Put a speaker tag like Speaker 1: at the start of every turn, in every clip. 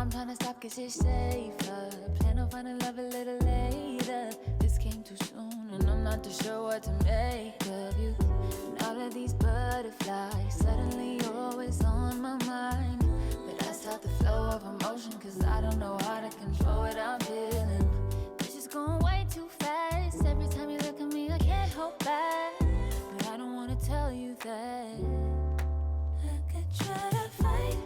Speaker 1: I'm trying to stop cause it's safer. Plan on finding love a little later. This came too soon and I'm not too sure what to make of you. And all of these butterflies, suddenly you're always on my mind. But I stop the flow of emotion cause I don't know how to control what I'm feeling. This is going way too fast. Every time you look at me I can't hold back. But I don't wanna tell you that. I could try to fight.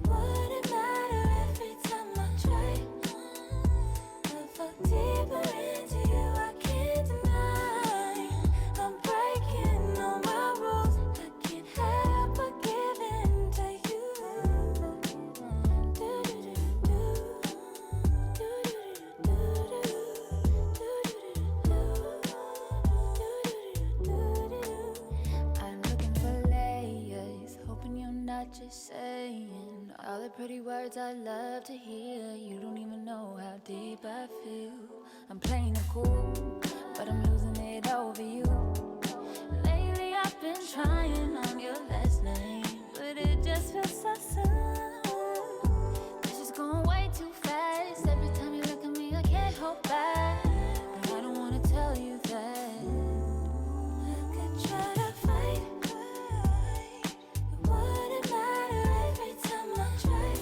Speaker 1: Wouldn't matter every time I try. I fall deeper into you, I can't deny. I'm breaking all my rules. I can't help but give in to you. I'm looking for layers, hoping you're not just saying all the pretty words I love to hear. You don't even know how deep I feel. I'm playing it cool, but I'm losing it over you. Lately I've been trying on your last name, but it just feels so soon. This is going way too fast. Every time you look at me I can't hold back. But I don't wanna tell you that. I could try to fight. It wouldn't matter every time I try.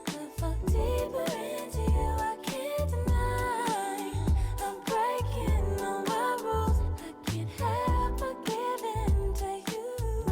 Speaker 1: I fall deeper into you, I can't deny. I'm breaking all my rules. I can't help but give in to you. I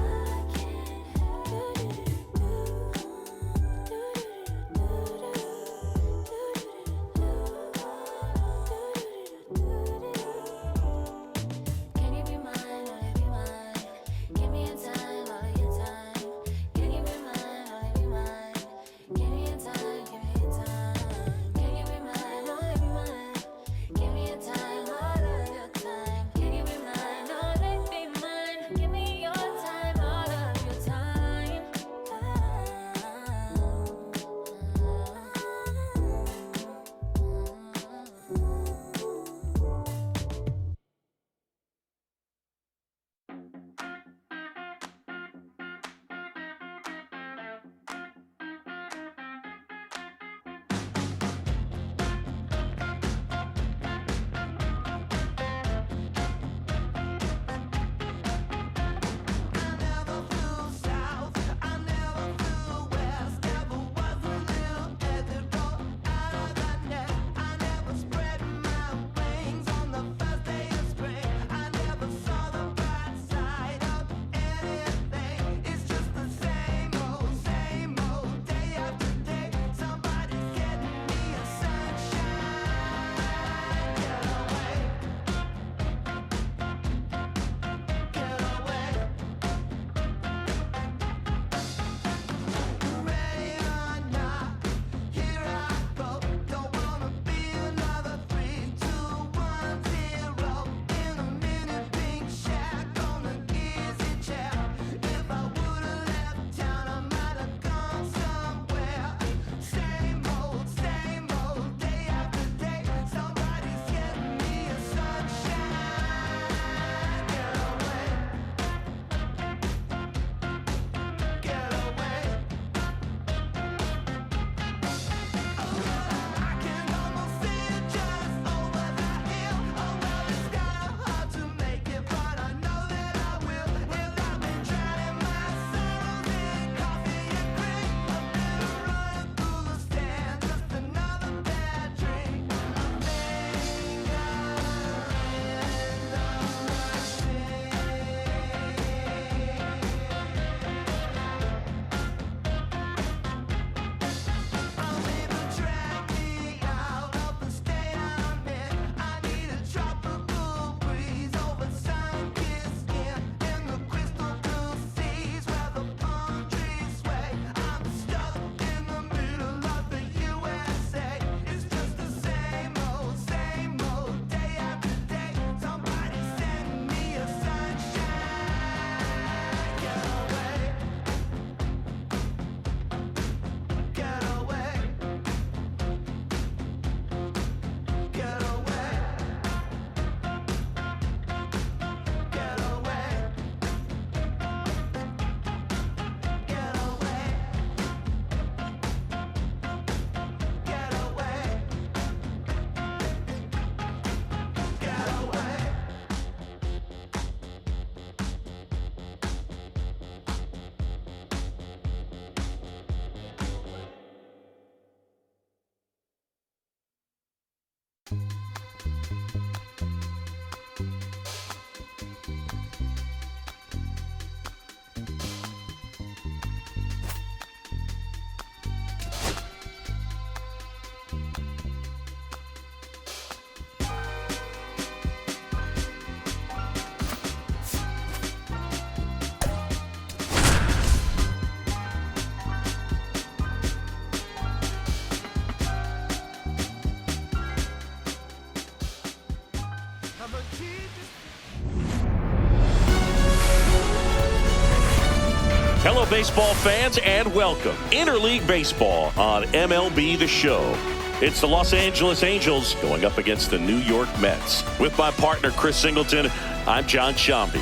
Speaker 2: baseball fans, and welcome. Interleague Baseball on MLB The Show. It's the Los Angeles Angels going up against the New York Mets. With my partner, Chris Singleton, I'm John Shambi.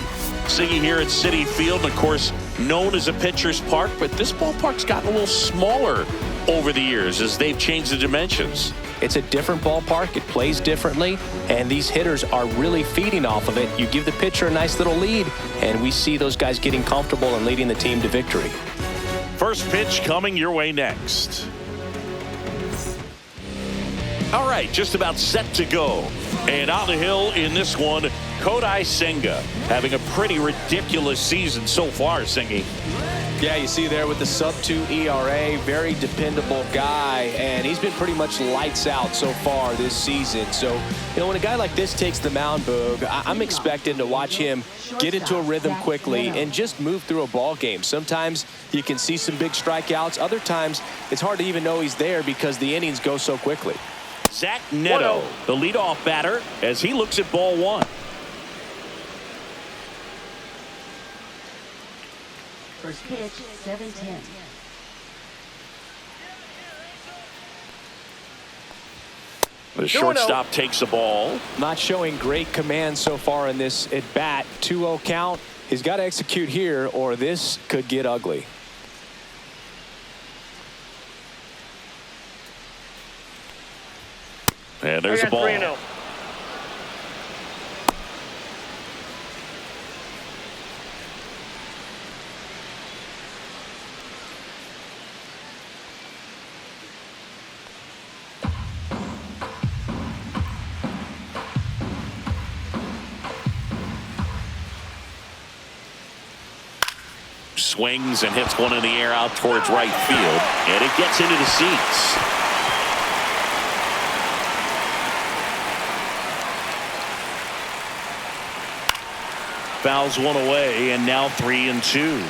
Speaker 2: Singing here at Citi Field, and of course, known as a pitcher's park, but this ballpark's gotten a little smaller over the years as they've changed the dimensions.
Speaker 3: It's a different ballpark. It plays differently, and these hitters are really feeding off of it. You give the pitcher a nice little lead, and we see those guys getting comfortable and leading the team to victory.
Speaker 2: First pitch coming your way next. All right, just about set to go. And on the hill in this one, Kodai Senga having a pretty ridiculous season so far, Singy.
Speaker 3: Yeah, you see there with the sub-2 ERA, very dependable guy, and he's been pretty much lights out so far this season. So, you know, when a guy like this takes the mound, Boog, I'm expecting to watch him get into a rhythm quickly and just move through a ball game. Sometimes you can see some big strikeouts. Other times it's hard to even know he's there because the innings go so quickly.
Speaker 2: Zach Neto, the leadoff batter, as he looks at ball one.
Speaker 4: First pitch, 7-10.
Speaker 2: The shortstop takes the ball.
Speaker 3: Not showing great command so far in this at bat. 2-0 count. He's got to execute here or this could get ugly.
Speaker 2: And there's a ball.
Speaker 5: 3-0.
Speaker 2: Swings and hits one in the air out towards right field, and it gets into the seats. Fouls one away, and now 3-2.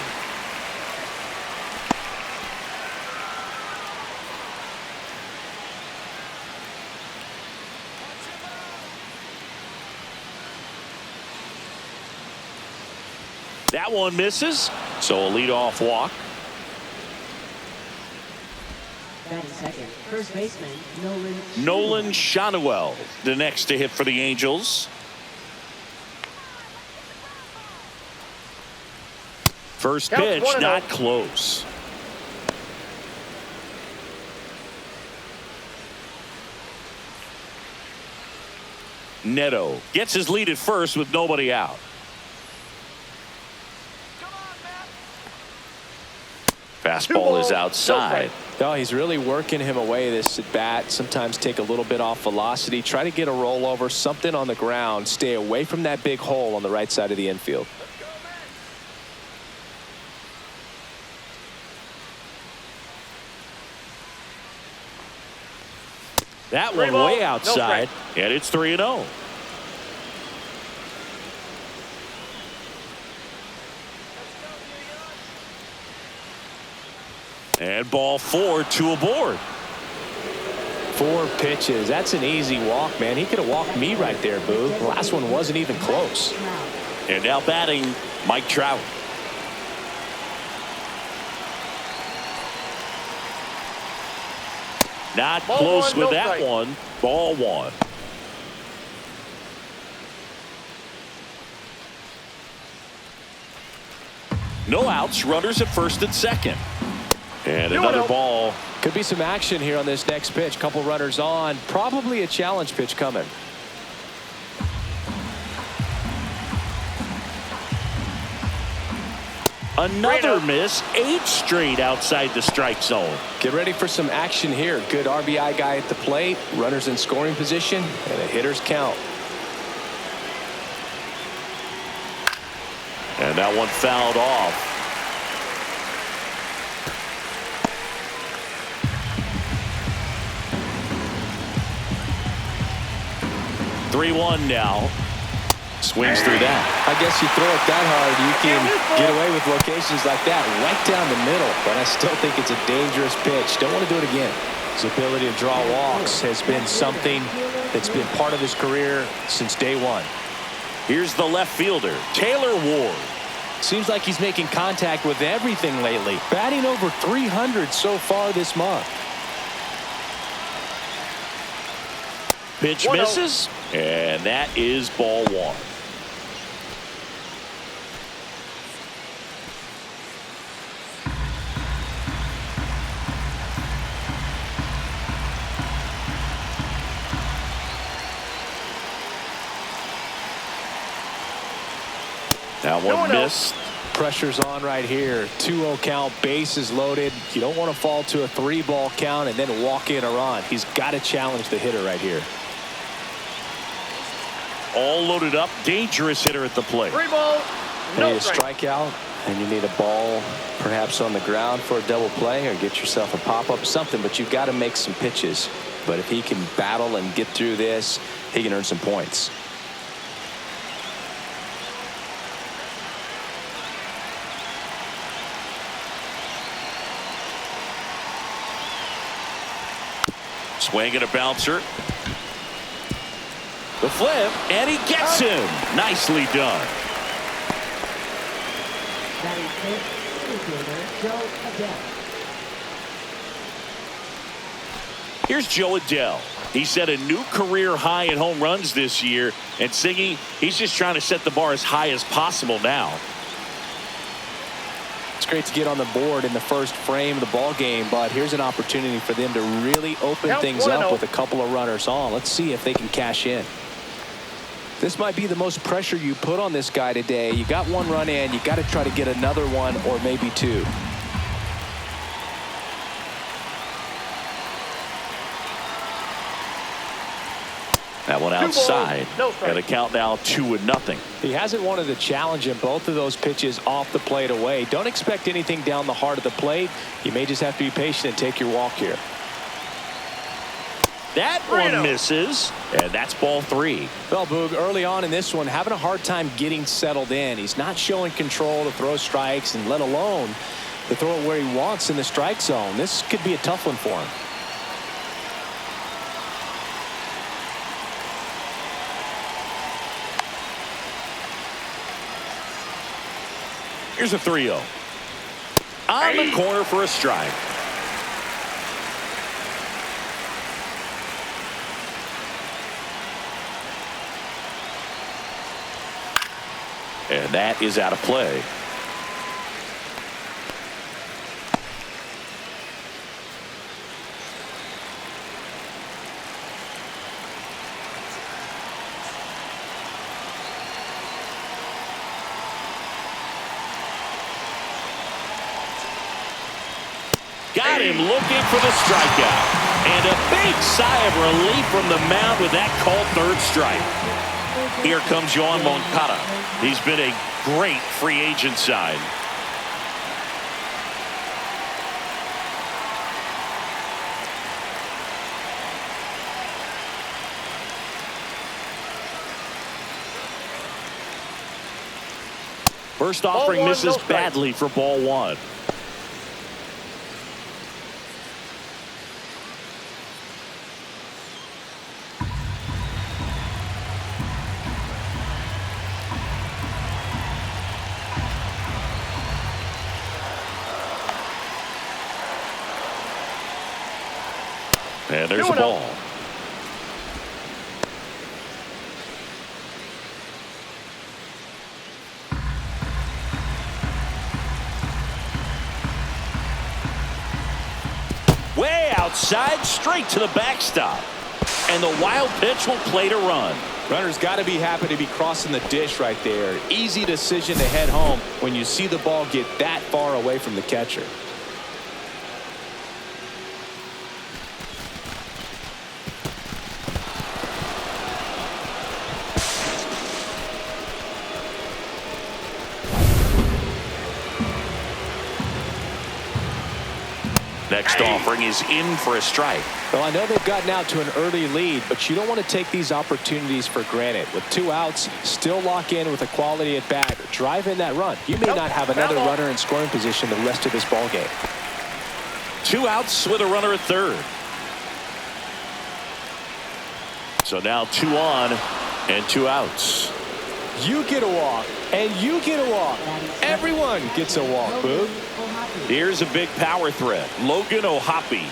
Speaker 2: That one misses, so a leadoff walk.
Speaker 4: Batting second, first baseman,
Speaker 2: Nolan Shanuel, the next to hit for the Angels. First pitch, not close. Neto gets his lead at first with nobody out. Fastball is outside.
Speaker 3: No, he's really working him away this at bat. Sometimes take a little bit off velocity. Try to get a rollover, something on the ground. Stay away from that big hole on the right side of the infield.
Speaker 2: That one way outside, and it's 3-0. And ball 4, 2 aboard.
Speaker 3: 4 pitches. That's an easy walk, man. He could have walked me right there, Boo. The last one wasn't even close.
Speaker 2: And now batting, Mike Trout. Not close with that one. Ball 1. No outs, runners at first and second. And another ball.
Speaker 3: Could be some action here on this next pitch. Couple runners on. Probably a challenge pitch coming.
Speaker 2: Another miss. 8 straight outside the strike zone.
Speaker 3: Get ready for some action here. Good RBI guy at the plate. Runners in scoring position. And a hitter's count.
Speaker 2: And that one fouled off. (3-1) now. Swings through that.
Speaker 3: I guess you throw it that hard, you can get away with locations like that right down the middle. But I still think it's a dangerous pitch. Don't want to do it again. His ability to draw walks has been something that's been part of his career since day one.
Speaker 2: Here's the left fielder, Taylor Ward.
Speaker 3: Seems like he's making contact with everything lately. Batting over 300 so far this month.
Speaker 2: Pitch misses, and that is ball one. That one missed.
Speaker 3: Pressure's on right here. 2-0 count, bases loaded. You don't want to fall to a 3-ball count and then walk in a run. He's got to challenge the hitter right here.
Speaker 2: All loaded up, dangerous hitter at the plate.
Speaker 5: 3 balls,
Speaker 3: You
Speaker 5: no
Speaker 3: need a
Speaker 5: strike.
Speaker 3: strikeout, and you need a ball perhaps on the ground for a double play or get yourself a pop-up, something, but you've got to make some pitches. But if he can battle and get through this, he can earn some points.
Speaker 2: Swing and a bouncer. The flip, and he gets him. Nicely done.
Speaker 4: Batting fifth, infielder Joe Adele.
Speaker 2: Here's Joe Adele. He set a new career high in home runs this year, and Singy, he's just trying to set the bar as high as possible now.
Speaker 3: It's great to get on the board in the first frame of the ball game, but here's an opportunity for them to really open things up with a couple of runners on. Let's see if they can cash in. This might be the most pressure you put on this guy today. You got one run in, you got to try to get another one or maybe two.
Speaker 2: That one outside.
Speaker 5: No strike.
Speaker 2: Got a count now 2-0.
Speaker 3: He hasn't wanted to challenge him. Both of those pitches off the plate away. Don't expect anything down the heart of the plate. You may just have to be patient and take your walk here.
Speaker 2: That one misses, and that's ball 3.
Speaker 3: Well, Boog, early on in this one, having a hard time getting settled in. He's not showing control to throw strikes, and let alone to throw it where he wants in the strike zone. This could be a tough one for him.
Speaker 2: Here's a 3-0. On the corner for a strike. And that is out of play. Got him looking for the strikeout. And a big sigh of relief from the mound with that called third strike. Here comes Yohan Moncada. He's been a great free agent sign. First offering misses badly for ball 1. And there's a ball. Way outside, straight to the backstop. And the wild pitch will play to run.
Speaker 3: Runner's got to be happy to be crossing the dish right there. Easy decision to head home when you see the ball get that far away from the catcher.
Speaker 2: Next offering is in for a strike.
Speaker 3: Well, I know they've gotten out to an early lead, but you don't want to take these opportunities for granted. With 2 outs, still lock in with a quality at bat. Drive in that run. You may not have another runner in scoring position the rest of this ball game.
Speaker 2: 2 outs with a runner at third. So now 2 on and 2 outs.
Speaker 3: You get a walk. And you get a walk. Everyone gets a walk, Boog.
Speaker 2: Here's a big power threat. Logan O'Hoppe.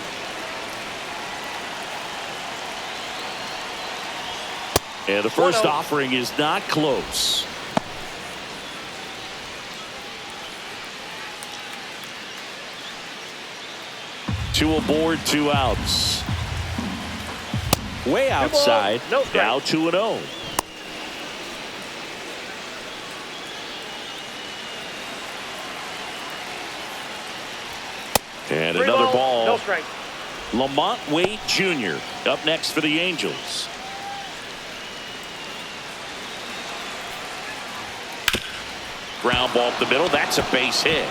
Speaker 2: And the first offering is not close. Two aboard, 2 outs. Way outside. Now 2-0. And another ball.
Speaker 5: No strike.
Speaker 2: Lamont Wade Jr. up next for the Angels. Ground ball up the middle. That's a base hit.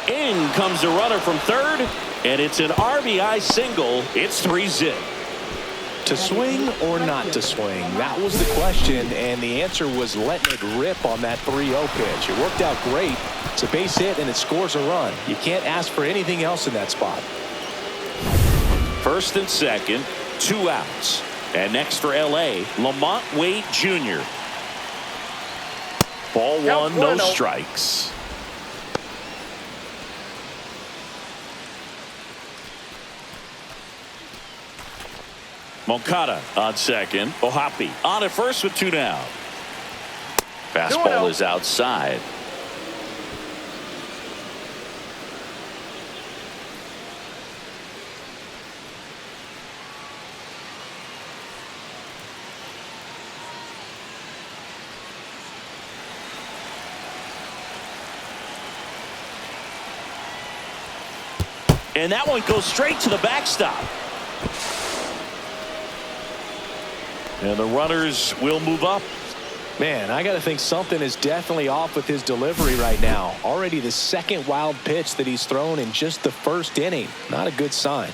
Speaker 2: In comes the runner from third, and it's an RBI single. It's 3-0.
Speaker 3: To swing or not to swing? That was the question, and the answer was letting it rip on that 3-0 pitch. It worked out great. It's a base hit, and it scores a run. You can't ask for anything else in that spot.
Speaker 2: First and second, 2 outs. And next for L.A., Lamont Wade Jr. Ball 1, no strikes. Moncada on second. O'Hoppe on at first with 2 down. Fastball is outside. And that one goes straight to the backstop. And the runners will move up.
Speaker 3: Man, I got to think something is definitely off with his delivery right now. Already the second wild pitch that he's thrown in just the first inning. Not a good sign.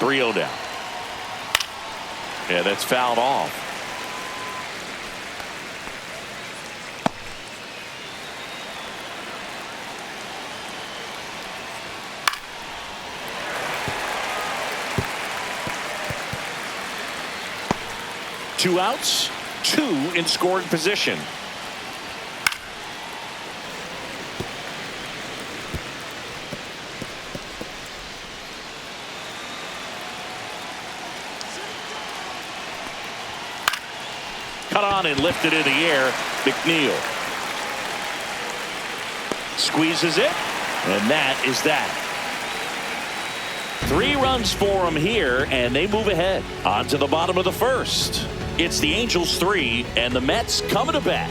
Speaker 2: .3-0 down. Yeah, that's fouled off. Two outs, 2 in scoring position. Cut on and lifted in the air. McNeil squeezes it, and that is that. 3 runs for him here, and they move ahead. On to the bottom of the first. It's the Angels 3, and the Mets coming to bat.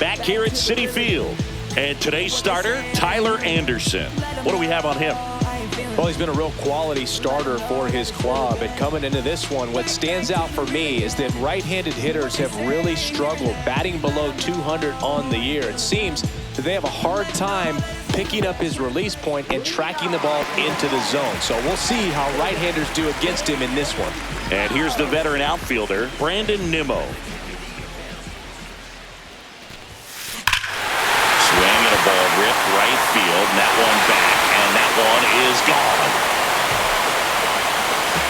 Speaker 2: Back here at Citi Field, and today's starter, Tyler Anderson. What do we have on him?
Speaker 3: Well, he's been a real quality starter for his club. And coming into this one, what stands out for me is that right-handed hitters have really struggled batting below 200 on the year. It seems that they have a hard time picking up his release point and tracking the ball into the zone. So we'll see how right-handers do against him in this one.
Speaker 2: And here's the veteran outfielder, Brandon Nimmo. Swing and a ball ripped right field, and that one back. And that one is gone.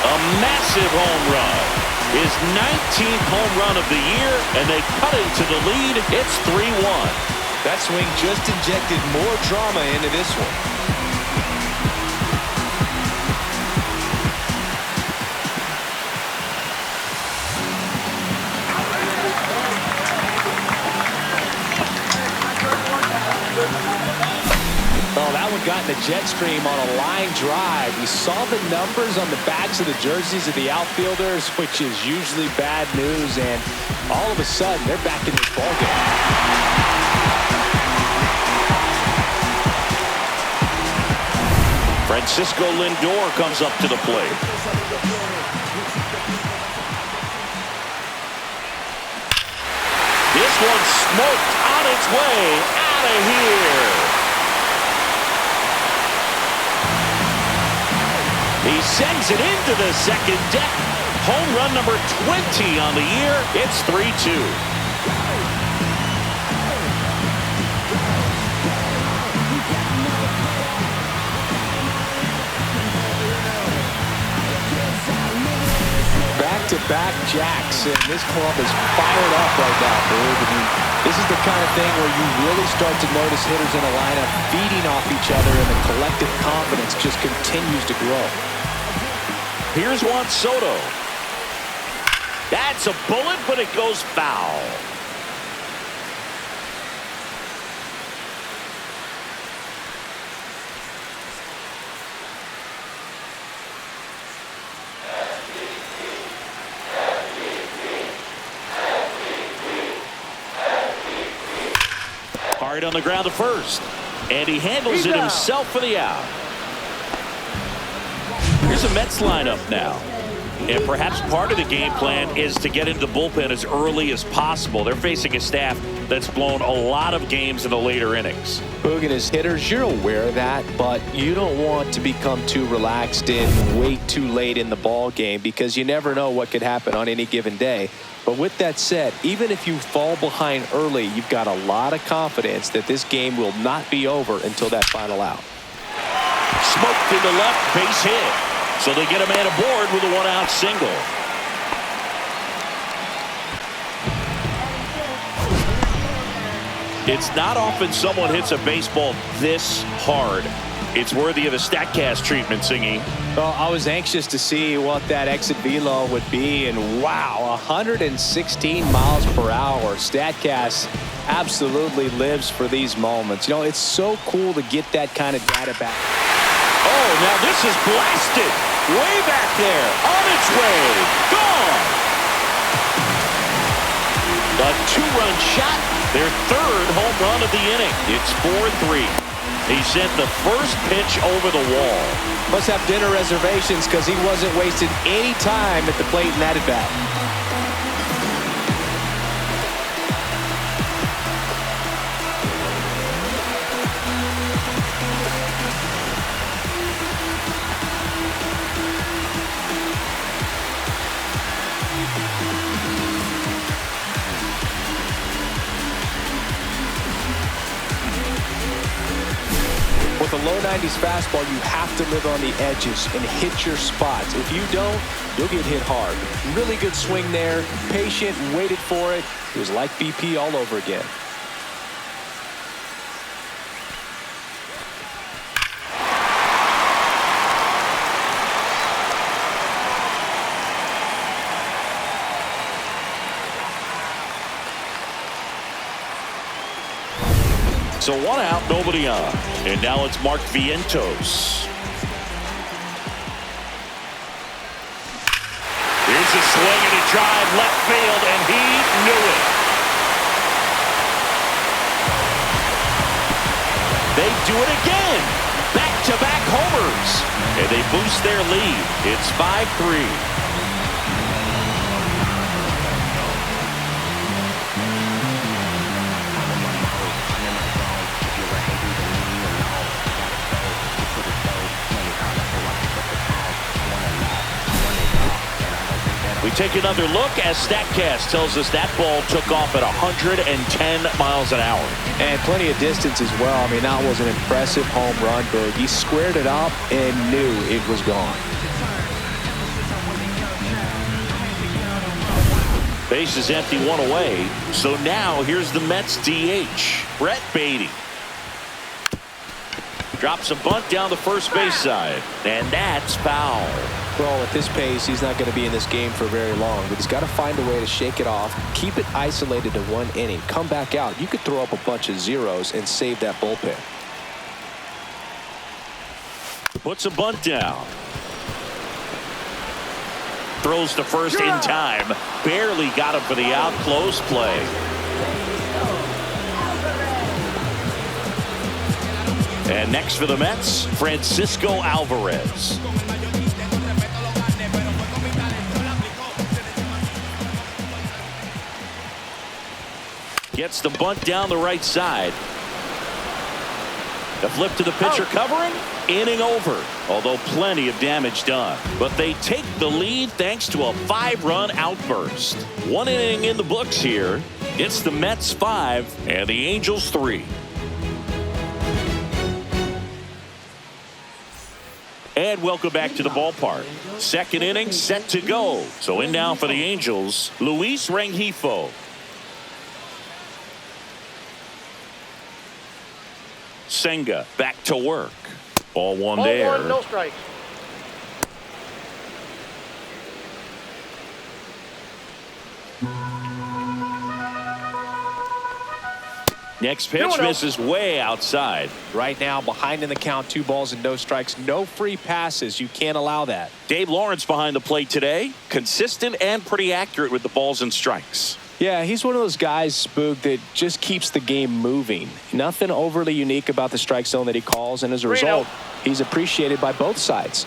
Speaker 2: A massive home run. His 19th home run of the year, and they cut into the lead. It's 3-1.
Speaker 3: That swing just injected more drama into this one. Oh, that one got in the jet stream on a line drive. We saw the numbers on the backs of the jerseys of the outfielders, which is usually bad news, and all of a sudden they're back in this ballgame.
Speaker 2: Francisco Lindor comes up to the plate. This one smoked on its way out of here. He sends it into the second deck. Home run number 20 on the year. It's 3-2.
Speaker 3: Back-to-back jacks, and this club is fired up right now, Boog. I mean, this is the kind of thing where you really start to notice hitters in a lineup feeding off each other, and the collective confidence just continues to grow.
Speaker 2: Here's Juan Soto. That's a bullet, but it goes foul. Hard on the ground to first, and he handles it himself for the out. Here's a Mets lineup now, and perhaps part of the game plan is to get into the bullpen as early as possible. They're facing a staff that's blown a lot of games in the later innings.
Speaker 3: Boog, and as hitters, you're aware of that, but you don't want to become too relaxed and wait too late in the ball game, because you never know what could happen on any given day. But with that said, even if you fall behind early, you've got a lot of confidence that this game will not be over until that final out.
Speaker 2: Smoked into left, base hit. So they get a man aboard with a one-out single. It's not often someone hits a baseball this hard. It's worthy of a StatCast treatment, Singy.
Speaker 3: Well, I was anxious to see what that exit velo would be, and wow, 116 miles per hour. StatCast absolutely lives for these moments. You know, it's so cool to get that kind of data back.
Speaker 2: Oh, now this is blasted. Way back there. On its way. Gone. A two-run shot. Their third home run of the inning. It's 4-3. He sent the first pitch over the wall.
Speaker 3: Must have dinner reservations, because he wasn't wasting any time at the plate in that at-bat. With a low 90s fastball, you have to live on the edges and hit your spots. If you don't, you'll get hit hard. Really good swing there. Patient, waited for it. It was like BP all over again.
Speaker 2: So one out, nobody on. And now it's Mark Vientos. Here's a swing and a drive left field, and he knew it. They do it again. Back-to-back homers. And they boost their lead. It's 5-3. We take another look as StatCast tells us that ball took off at 110 miles an hour.
Speaker 3: And plenty of distance as well. I mean, that was an impressive home run, Boog. He squared it up and knew it was gone.
Speaker 2: Base is empty, one away. So now here's the Mets DH, Brett Beatty. Drops a bunt down the first base side, and that's foul.
Speaker 3: Well, at this pace, he's not going to be in this game for very long, but he's got to find a way to shake it off, keep it isolated to one inning, come back out. You could throw up a bunch of zeros and save that bullpen.
Speaker 2: Puts a bunt down. Throws to first in time. Barely got him for the out. Close play. And next for the Mets, Francisco Alvarez. Gets the bunt down the right side. The flip to the pitcher covering. Inning over. although plenty of damage done. But they take the lead thanks to a 5-run outburst. 1 inning in the books here. It's the Mets 5 and the Angels 3. And welcome back to the ballpark. Second inning set to go. So in now for the Angels, Luis Rengifo. Senga back to work. Ball one there.
Speaker 5: Ball 1, no strikes.
Speaker 2: Next pitch misses way outside.
Speaker 3: Right now, behind in the count, 2 balls and no strikes. No free passes. You can't allow that.
Speaker 2: Dave Lawrence behind the plate today. Consistent and pretty accurate with the balls and strikes.
Speaker 3: Yeah, he's one of those guys, Spook, that just keeps the game moving. Nothing overly unique about the strike zone that he calls, and as a result, he's appreciated by both sides.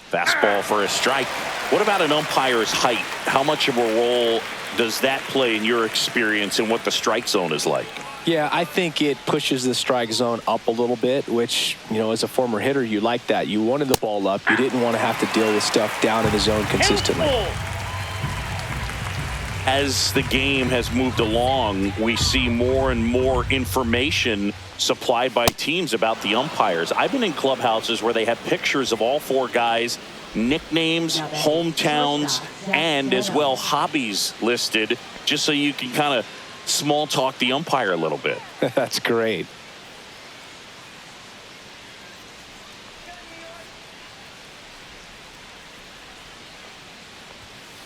Speaker 2: Fastball for a strike. What about an umpire's height? How much of a role does that play in your experience and what the strike zone is like?
Speaker 3: Yeah, I think it pushes the strike zone up a little bit, which, you know, as a former hitter, you like that. You wanted the ball up. You didn't want to have to deal with stuff down in the zone consistently.
Speaker 2: As the game has moved along, we see more and more information supplied by teams about the umpires. I've been in clubhouses where they have pictures of all 4 guys, nicknames, hometowns, and as well hobbies listed, just so you can kind of small talk the umpire a little bit.
Speaker 3: That's great.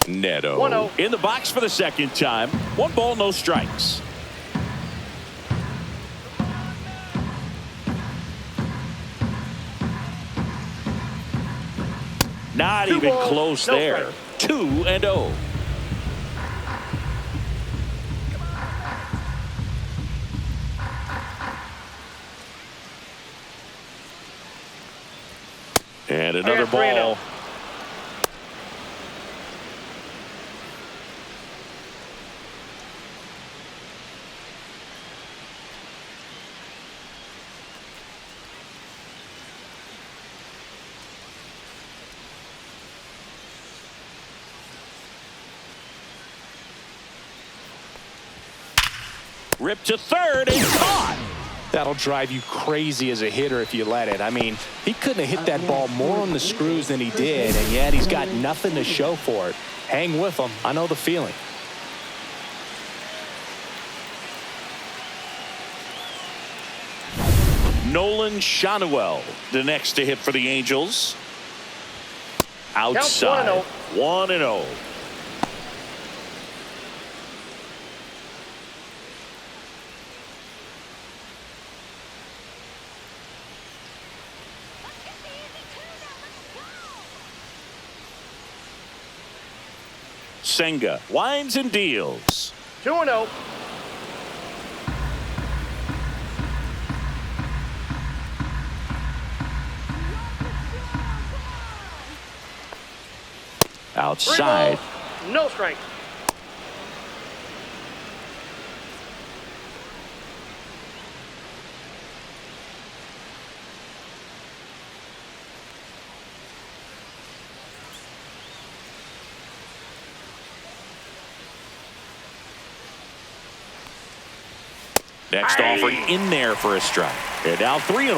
Speaker 2: Neto
Speaker 5: 1-0.
Speaker 2: in the box for the second time. 1 ball, no strikes. Not even close there. 2-0. And another ball. Ripped to third and caught.
Speaker 3: That'll drive you crazy as a hitter if you let it. I mean, he couldn't have hit that ball more on the screws than he did, and yet he's got nothing to show for it. Hang with him. I know the feeling.
Speaker 2: Nolan Shanuel, the next to hit for the Angels. Outside. 1-0. Senga winds and deals.
Speaker 5: 2-0.
Speaker 2: Outside.
Speaker 5: No strike.
Speaker 2: Next offering in there for a strike. And now 3-1.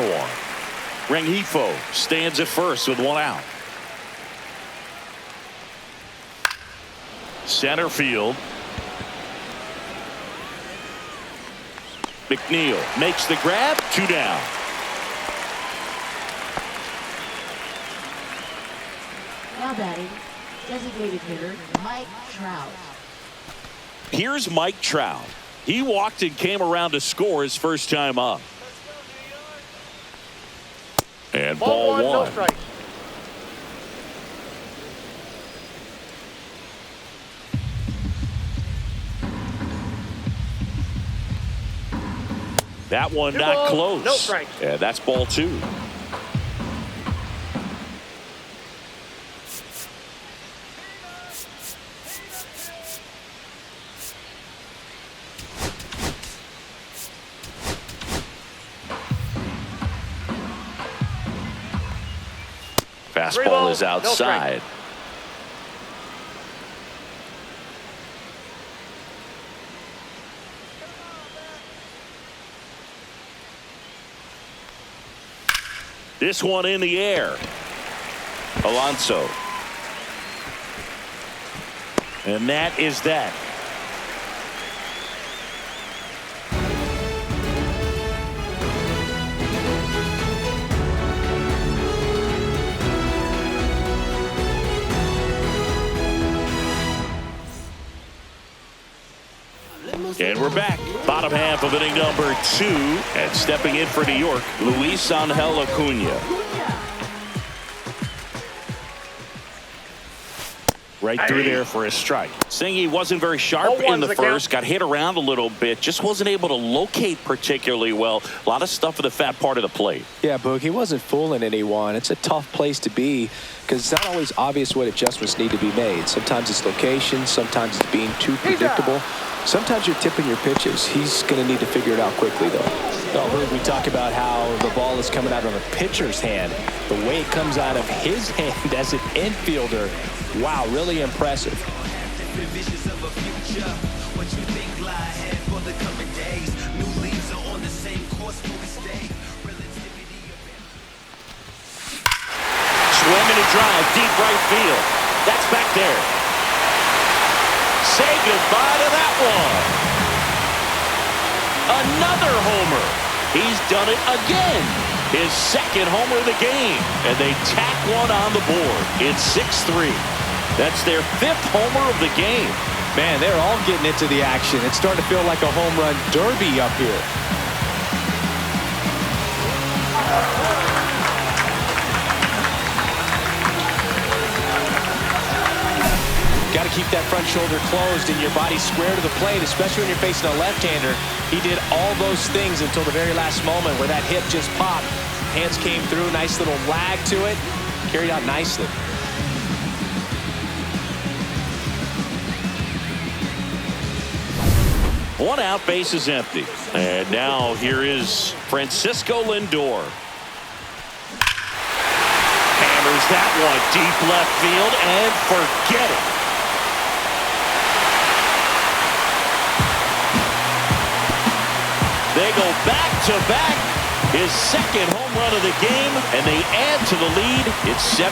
Speaker 2: Rengifo stands at first with 1 out. Center field. McNeil makes the grab. 2 down.
Speaker 4: Now batting, designated hitter Mike Trout.
Speaker 2: Here's Mike Trout. He walked and came around to score his first time up. And ball 1.
Speaker 5: No strikes.
Speaker 2: That one not close.
Speaker 5: No strikes.
Speaker 2: Yeah, that's ball 2. Fastball is outside. This one in the air. Alonso. And that is that. And we're back. Bottom half of inning number 2. And stepping in for New York, Luis Angel Acuna. Right through there for a strike. Senga wasn't very sharp in the first. Got hit around a little bit. Just wasn't able to locate particularly well. A lot of stuff in the fat part of the plate.
Speaker 3: Yeah, Boog, he wasn't fooling anyone. It's a tough place to be because it's not always obvious what adjustments need to be made. Sometimes it's location. Sometimes it's being too predictable. Sometimes you're tipping your pitches. He's going to need to figure it out quickly, though.
Speaker 5: Oh, Boog, we talk about how the ball is coming out of a pitcher's hand. The way it comes out of his hand as an infielder. Wow, really impressive.
Speaker 2: Swinging a drive, deep right field. That's back there. Say goodbye to that one. Another homer. He's done it again. His second homer of the game. And they tack one on the board. It's 6-3. That's their 5th homer of the game.
Speaker 3: Man, they're all getting into the action. It's starting to feel like a home run derby up here.
Speaker 5: Got to keep that front shoulder closed and your body square to the plate, especially when you're facing a left-hander. He did all those things until the very last moment where that hip just popped. Hands came through, nice little lag to it. Carried out nicely.
Speaker 2: One out, base is empty. And now here is Francisco Lindor. Hammers that one deep left field and forget it. They go back to back. His second home run of the game, and they add to the lead. It's 7-3.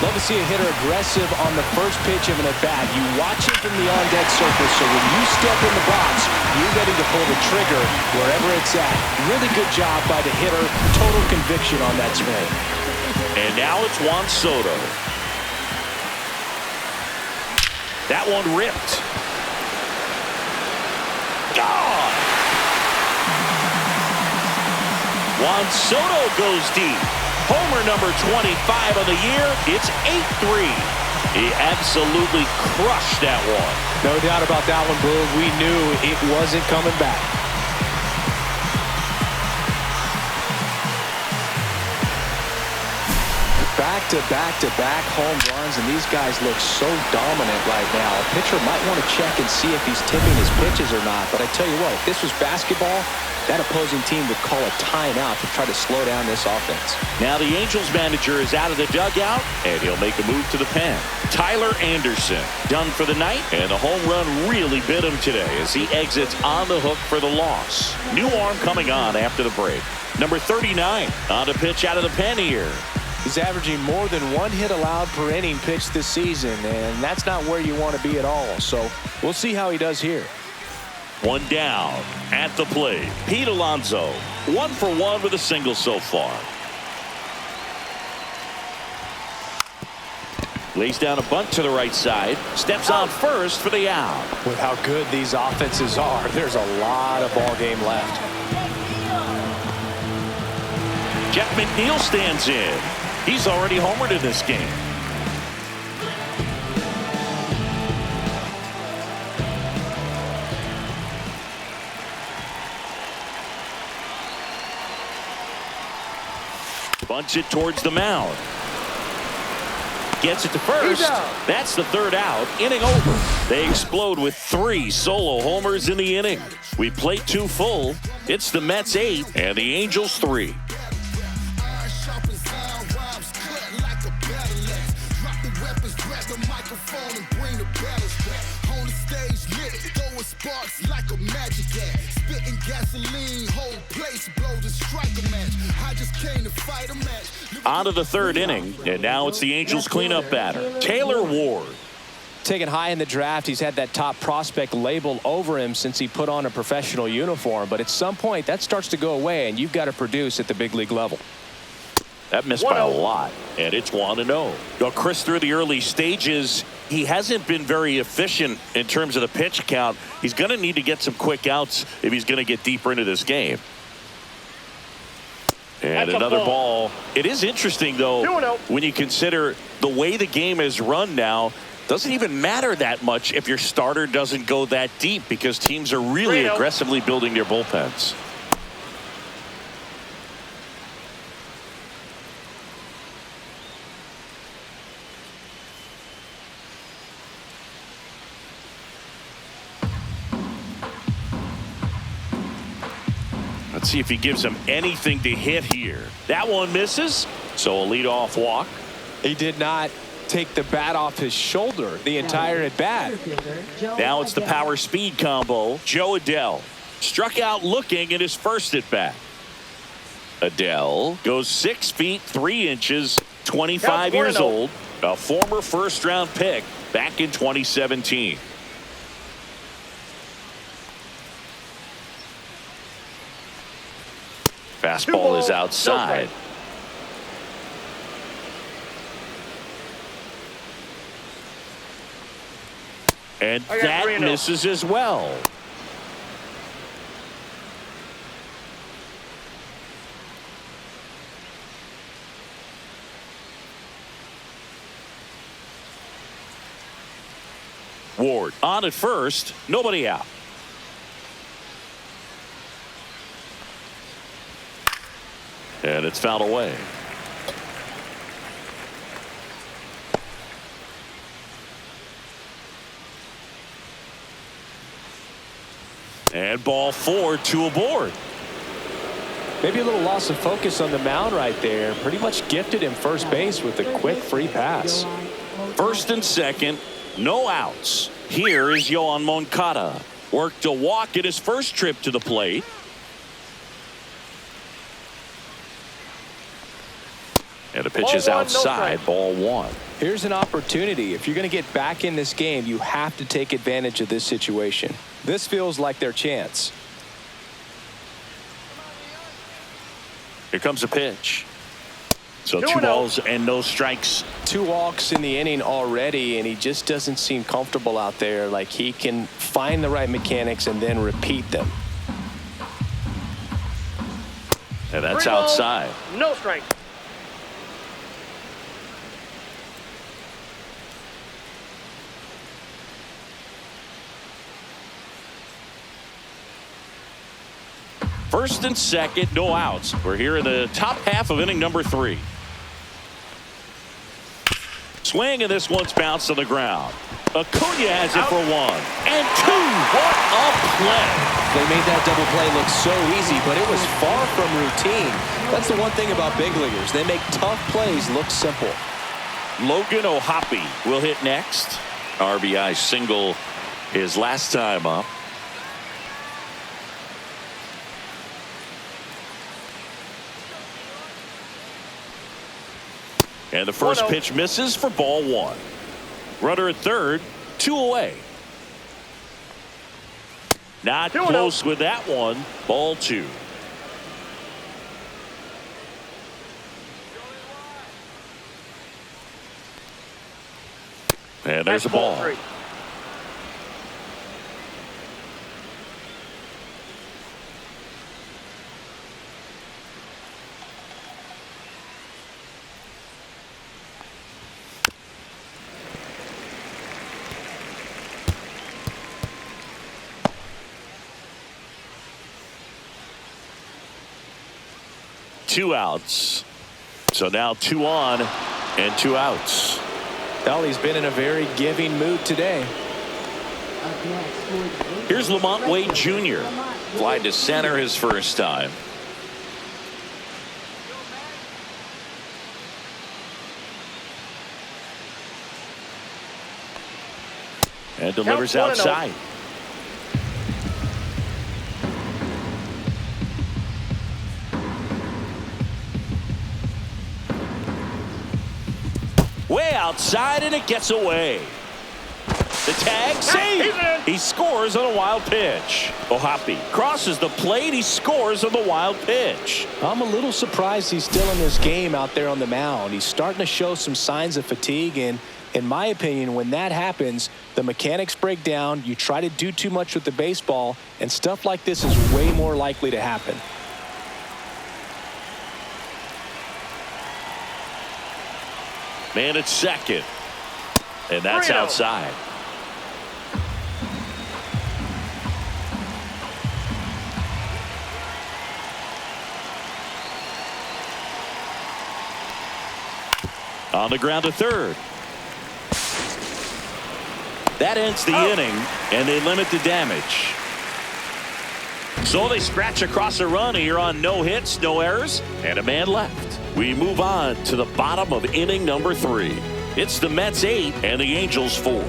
Speaker 5: Love to see a hitter aggressive on the first pitch of an at-bat. You watch him from the on-deck circle, so when you step in the box, you're ready to pull the trigger wherever it's at. Really good job by the hitter. Total conviction on that swing.
Speaker 2: And now it's Juan Soto. That one ripped. Gone! Juan Soto goes deep. Homer number 25 of the year. It's 8-3. He absolutely crushed that one.
Speaker 3: No doubt about that one, Boog. We knew it wasn't coming back. Back-to-back-to-back home runs, and these guys look so dominant right now. A pitcher might want to check and see if he's tipping his pitches or not. But I tell you what, if this was basketball, that opposing team would call a timeout to try to slow down this offense.
Speaker 2: Now the Angels manager is out of the dugout, and he'll make a move to the pen. Tyler Anderson done for the night, and the home run really bit him today as he exits on the hook for the loss. New arm coming on after the break. Number 39 on the pitch out of the pen here.
Speaker 5: He's averaging more than 1 hit allowed per inning pitched this season, and that's not where you want to be at all. So we'll see how he does here.
Speaker 2: One down at the plate. Pete Alonso, 1 for 1 with a single so far. Lays down a bunt to the right side. Steps on first for the out.
Speaker 5: With how good these offenses are, there's a lot of ball game left.
Speaker 2: Jeff McNeil stands in. He's already homered in this game. Bunts it towards the mound. gets it to first. That's the third out. Inning over. They explode with 3 solo homers in the inning. We played 2 full. It's the Mets 8 and the Angels 3.
Speaker 6: Like a magic cat, spitting gasoline, whole place blow the striker match. I just came to fight a match.
Speaker 2: On to the third inning, and now it's the Angels cleanup batter, Taylor Ward.
Speaker 3: Taken high in the draft, he's had that top prospect label over him since he put on a professional uniform. But at some point, that starts to go away, and you've got to produce at the big league level.
Speaker 2: That missed by a lot, and it's 1-0. Now, Chris, through the early stages, he hasn't been very efficient in terms of the pitch count. He's going to need to get some quick outs if he's going to get deeper into this game. And another ball. It is interesting, though, when you consider the way the game is run now. Doesn't even matter that much if your starter doesn't go that deep, because teams are really aggressively building their bullpens. Let's see if he gives him anything to hit here. That one misses, so a leadoff walk.
Speaker 3: He did not take the bat off his shoulder the entire at bat.
Speaker 2: Now it's the power speed combo. Joe Adell struck out looking at his first at bat. Adell goes 6 feet 3 inches, 25 years old, a former first-round pick back in 2017. Fastball is outside. And that misses as well. Ward on at first, nobody out. And it's fouled away. And ball 4, 2 aboard.
Speaker 3: Maybe a little loss of focus on the mound right there. Pretty much gifted him first base with a quick free pass.
Speaker 2: First and second, no outs. Here is Yoan Moncada. Worked a walk at his first trip to the plate. And the pitch is outside, ball 1.
Speaker 3: Here's an opportunity. If you're going to get back in this game, you have to take advantage of this situation. This feels like their chance.
Speaker 2: Here comes a pitch. So 2 balls and no strikes.
Speaker 3: 2 walks in the inning already, and he just doesn't seem comfortable out there. Like he can find the right mechanics and then repeat them.
Speaker 2: And that's outside.
Speaker 7: No strike.
Speaker 2: First and second, no outs. We're here in the top half of inning number 3. Swing, and this one's bounced on the ground. Acuna has it for 1 and 2. What a play.
Speaker 3: They made that double play look so easy, but it was far from routine. That's the one thing about big leaguers. They make tough plays look simple.
Speaker 2: Logan O'Hoppe will hit next. RBI single his last time up. And the first pitch misses for ball 1. Runner at third, 2 away. Not close with that one. Ball 2. And there's a ball.
Speaker 7: 3.
Speaker 2: Two outs. So now 2 on and 2 outs.
Speaker 3: Well, he's been in a very giving mood today.
Speaker 4: Up next for the Angels,
Speaker 2: Here's Lamont Wade Jr. Fly to center his first time. And delivers outside. Way outside, and it gets away. The tag, save. He scores on a wild pitch. Ohapi crosses the plate. He scores on the wild pitch.
Speaker 3: I'm a little surprised he's still in this game out there on the mound. He's starting to show some signs of fatigue, and in my opinion, when that happens, the mechanics break down. You try to do too much with the baseball, and stuff like this is way more likely to happen.
Speaker 2: Man at second. And that's outside. On the ground to third. That ends the inning, and they limit the damage. So they scratch across a run here on no hits, no errors, and a man left. We move on to the bottom of inning number 3. It's the Mets 8 and the Angels 4.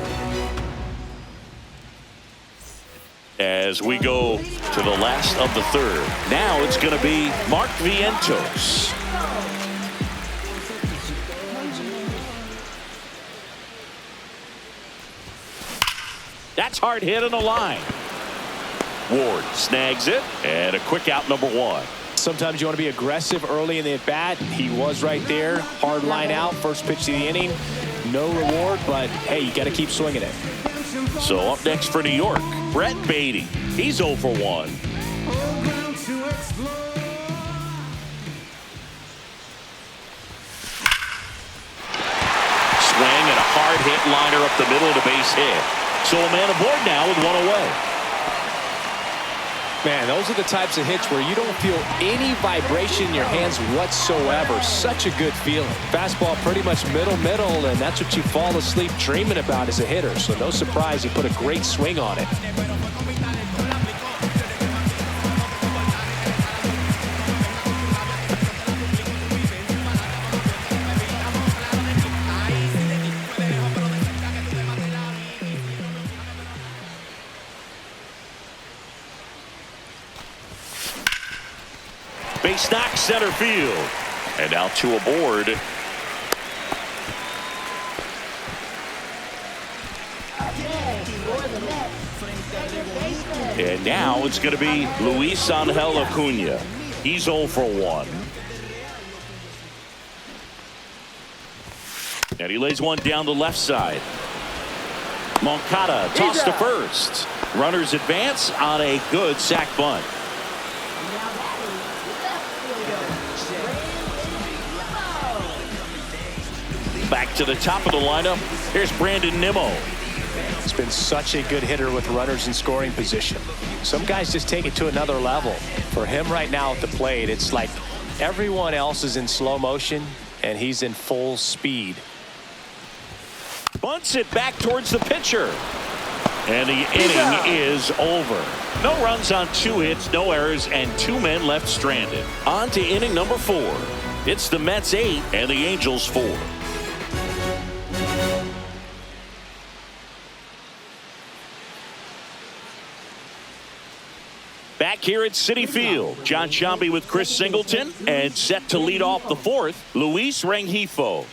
Speaker 2: As we go to the last of the third. Now it's going to be Mark Vientos. That's hard hit on the line. Ward snags it, and a quick out, number 1.
Speaker 3: Sometimes you want to be aggressive early in the at-bat. He was right there. Hard line out. First pitch of the inning. No reward, but, hey, you got to keep swinging it.
Speaker 2: So up next for New York, Brett Beatty. He's 0 for 1. Swing and a hard hit liner up the middle of the base hit. So a man aboard now with 1 away.
Speaker 3: Man, those are the types of hits where you don't feel any vibration in your hands whatsoever. Such a good feeling. Fastball pretty much middle, and that's what you fall asleep dreaming about as a hitter. So no surprise he put a great swing on it.
Speaker 2: Base knock center field. And now 2 aboard. And now it's going to be Luis Angel Acuna. He's 0 for 1. And he lays one down the left side. Moncada tossed to first. Runners advance on a good sac bunt. Back to the top of the lineup. Here's Brandon Nimmo.
Speaker 3: He's been such a good hitter with runners in scoring position. Some guys just take it to another level. For him right now at the plate, it's like everyone else is in slow motion and he's in full speed.
Speaker 2: Bunts it back towards the pitcher. And the inning is over. No runs on 2 hits, no errors, and 2 men left stranded. On to inning number 4. It's the Mets 8 and the Angels 4. Back here at Citi Field, John Sciambi with Chris Singleton, and set to lead off the 4th, Luis Rengifo.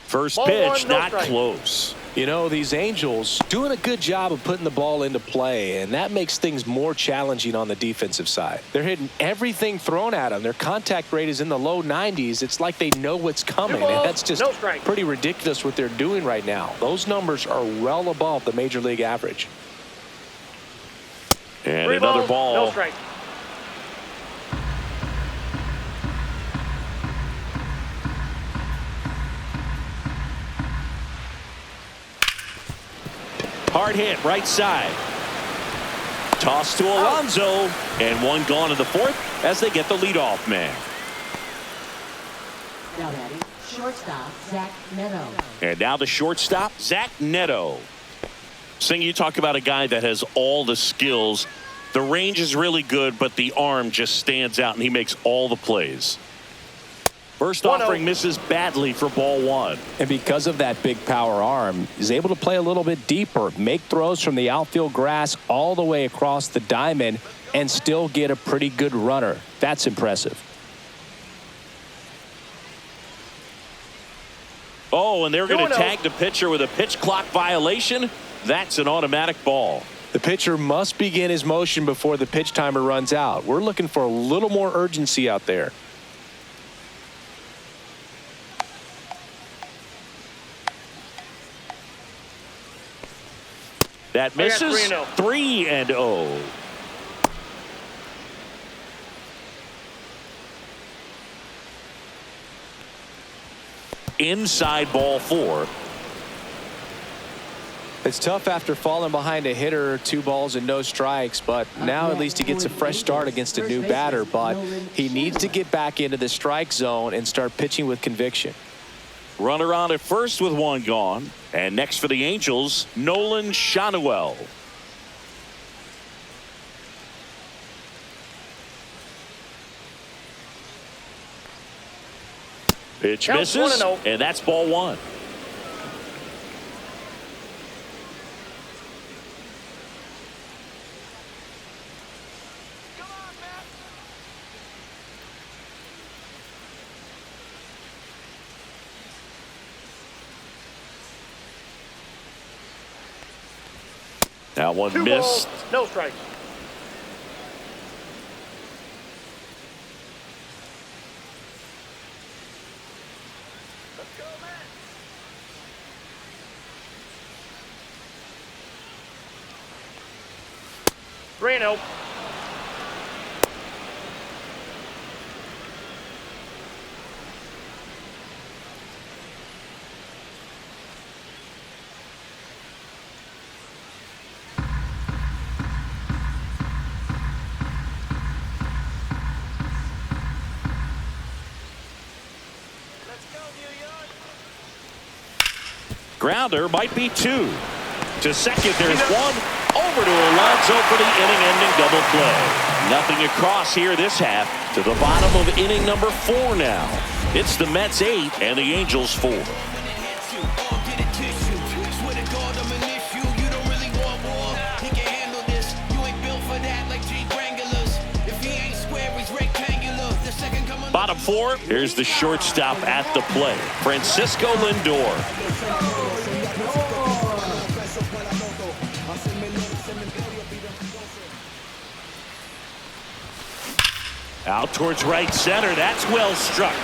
Speaker 2: First pitch, not close.
Speaker 3: You know, these Angels doing a good job of putting the ball into play, and that makes things more challenging on the defensive side. They're hitting everything thrown at them. Their contact rate is in the low 90s. It's like they know what's coming, and that's just pretty ridiculous what they're doing right now. Those numbers are well above the major league average.
Speaker 2: And another ball.
Speaker 7: No strike.
Speaker 2: Hard hit, right side. Toss to Alonso, and one gone in the fourth as they get the leadoff man.
Speaker 4: Now batting, shortstop, Zach Neto.
Speaker 2: And now the shortstop, Zach Neto. Senga, you talk about a guy that has all the skills. The range is really good, but the arm just stands out, and he makes all the plays. First offering misses badly for ball one.
Speaker 3: And because of that big power arm, he's able to play a little bit deeper, make throws from the outfield grass all the way across the diamond, and still get a pretty good runner. That's impressive.
Speaker 2: Oh, and they're going to tag the pitcher with a pitch clock violation. That's an automatic ball.
Speaker 3: The pitcher must begin his motion before the pitch timer runs out. We're looking for a little more urgency out there.
Speaker 2: That misses. 3-0. Inside ball four.
Speaker 3: It's tough after falling behind a hitter, 2 balls and no strikes, but now at least he gets a fresh start against a new batter, but he needs to get back into the strike zone and start pitching with conviction.
Speaker 2: Runner on at first with one gone. And next for the Angels, Nolan Shanuel. Pitch misses, and that's ball one. Now one missed.
Speaker 5: No strikes. Let's go, man. Reno.
Speaker 2: Grounder might be 2. To second, there's one. Over to Alonso for the inning-ending double play. Nothing across here this half. To the bottom of inning number 4 now. It's the Mets 8 and the Angels 4. Bottom 4, here's the shortstop at the plate, Francisco Lindor. Out towards right center. That's well struck.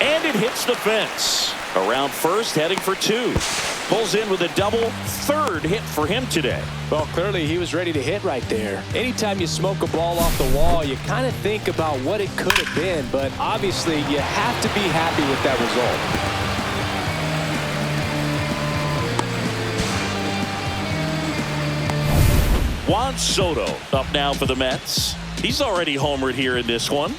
Speaker 2: And it hits the fence. Around first, heading for 2. Pulls in with a double. 3rd hit for him today.
Speaker 3: Well, clearly he was ready to hit right there. Anytime you smoke a ball off the wall, you kind of think about what it could have been, but obviously you have to be happy with that result.
Speaker 2: Juan Soto up now for the Mets. He's already homered here in this one.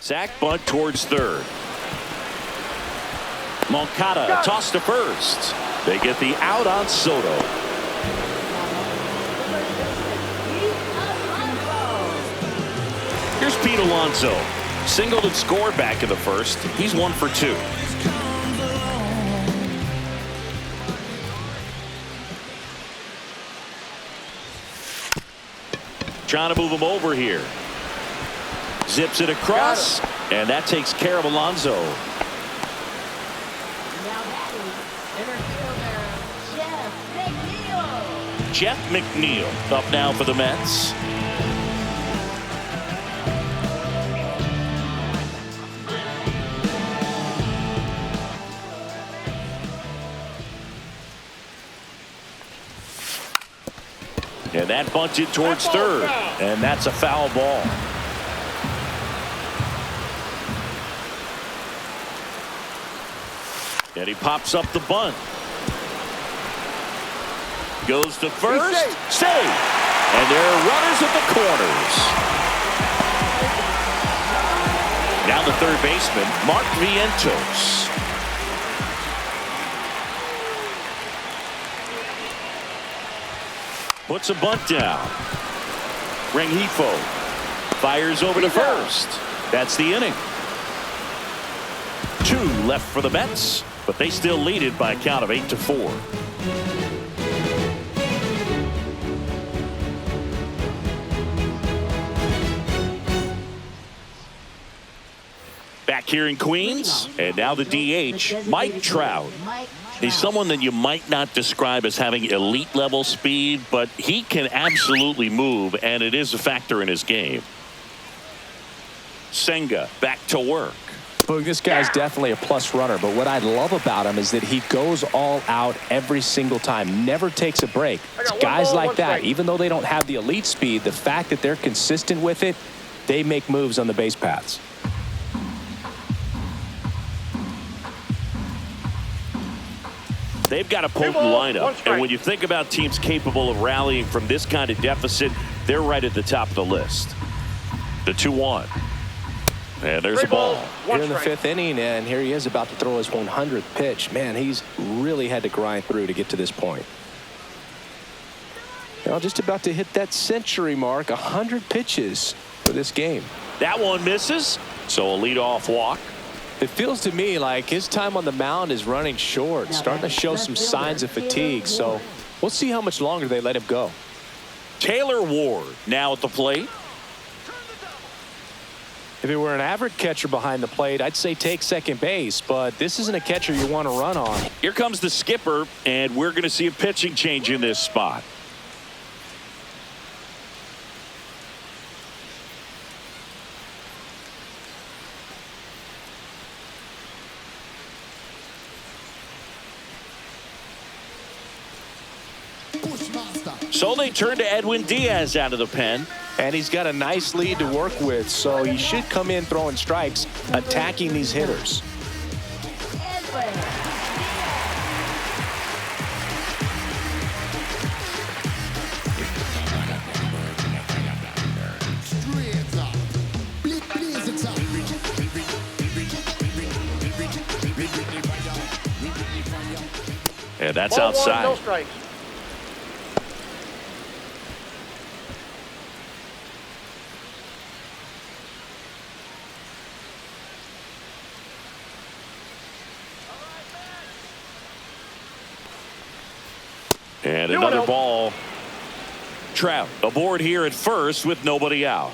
Speaker 2: Zach bunt towards 3rd. Moncada toss to first. They get the out on Soto. Here's Pete Alonso. Singled and scored back in the first. He's 1 for 2. Trying to move him over here. Zips it across, and that takes care of Alonso.
Speaker 4: Now batting, center fielder,
Speaker 2: Jeff McNeil up now for the Mets. And that bunted towards 3rd, and that's a foul ball. And he pops up the bunt. Goes to first. Save. And there are runners at the corners. Now the third baseman, Mark Vientos. Puts a bunt down. Rengifo fires over to first. That's the inning. 2 left for the Mets, but they still lead it by a count of 8-4. Back here in Queens, and now the DH, Mike Trout. He's someone that you might not describe as having elite level speed, but he can absolutely move, and it is a factor in his game. Senga back to work.
Speaker 3: Boog, this guy's definitely a plus runner, but what I love about him is that he goes all out every single time, never takes a break. It's guys like that, even though they don't have the elite speed, the fact that they're consistent with it, they make moves on the base paths.
Speaker 2: They've got a potent lineup, and when you think about teams capable of rallying from this kind of deficit, they're right at the top of the list. The 2-1. And there's a ball.
Speaker 3: Here in the 5th inning, and here he is about to throw his 100th pitch. Man, he's really had to grind through to get to this point. Now just about to hit that century mark, 100 pitches for this game.
Speaker 2: That one misses, so a leadoff walk.
Speaker 3: It feels to me like his time on the mound is running short, starting to show some signs of fatigue, so we'll see how much longer they let him go.
Speaker 2: Taylor Ward now at the plate.
Speaker 3: If it were an average catcher behind the plate, I'd say take second base, but this isn't a catcher you want to run on.
Speaker 2: Here comes the skipper, and we're going to see a pitching change in this spot. So they turn to Edwin Diaz out of the pen.
Speaker 3: And he's got a nice lead to work with, so he should come in throwing strikes, attacking these hitters.
Speaker 2: And that's outside.
Speaker 5: No strikes.
Speaker 2: And another ball. Trout aboard here at first with nobody out.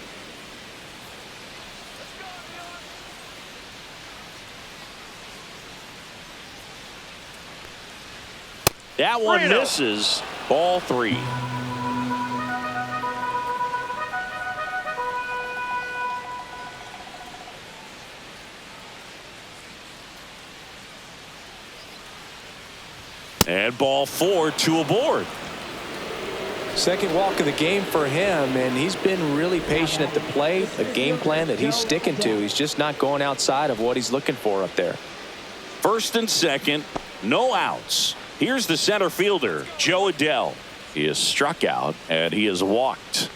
Speaker 2: That one misses. Ball 3. And ball 4, 2 aboard.
Speaker 3: Second walk of the game for him, and he's been really patient at the plate. A game plan that he's sticking to. He's just not going outside of what he's looking for up there.
Speaker 2: First and second, no outs. Here's the center fielder, Joe Adell. He is struck out, and he is walked.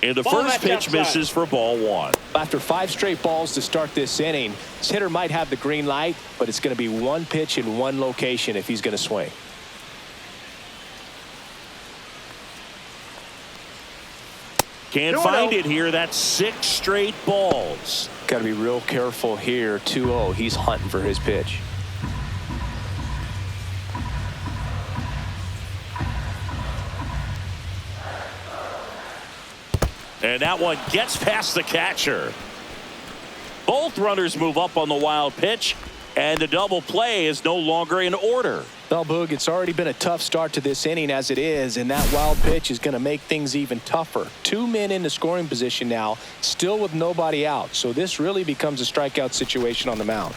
Speaker 2: And the first pitch misses for ball 1.
Speaker 3: After 5 straight balls to start this inning, this hitter might have the green light, but it's going to be one pitch in one location if he's going to swing.
Speaker 2: Can't find it here. That's 6 straight balls.
Speaker 3: Got to be real careful here. 2-0. He's hunting for his pitch.
Speaker 2: And that one gets past the catcher. Both runners move up on the wild pitch, and the double play is no longer in order.
Speaker 3: Well, Boog, it's already been a tough start to this inning as it is, and that wild pitch is going to make things even tougher. 2 men in the scoring position now, still with nobody out, so this really becomes a strikeout situation on the mound.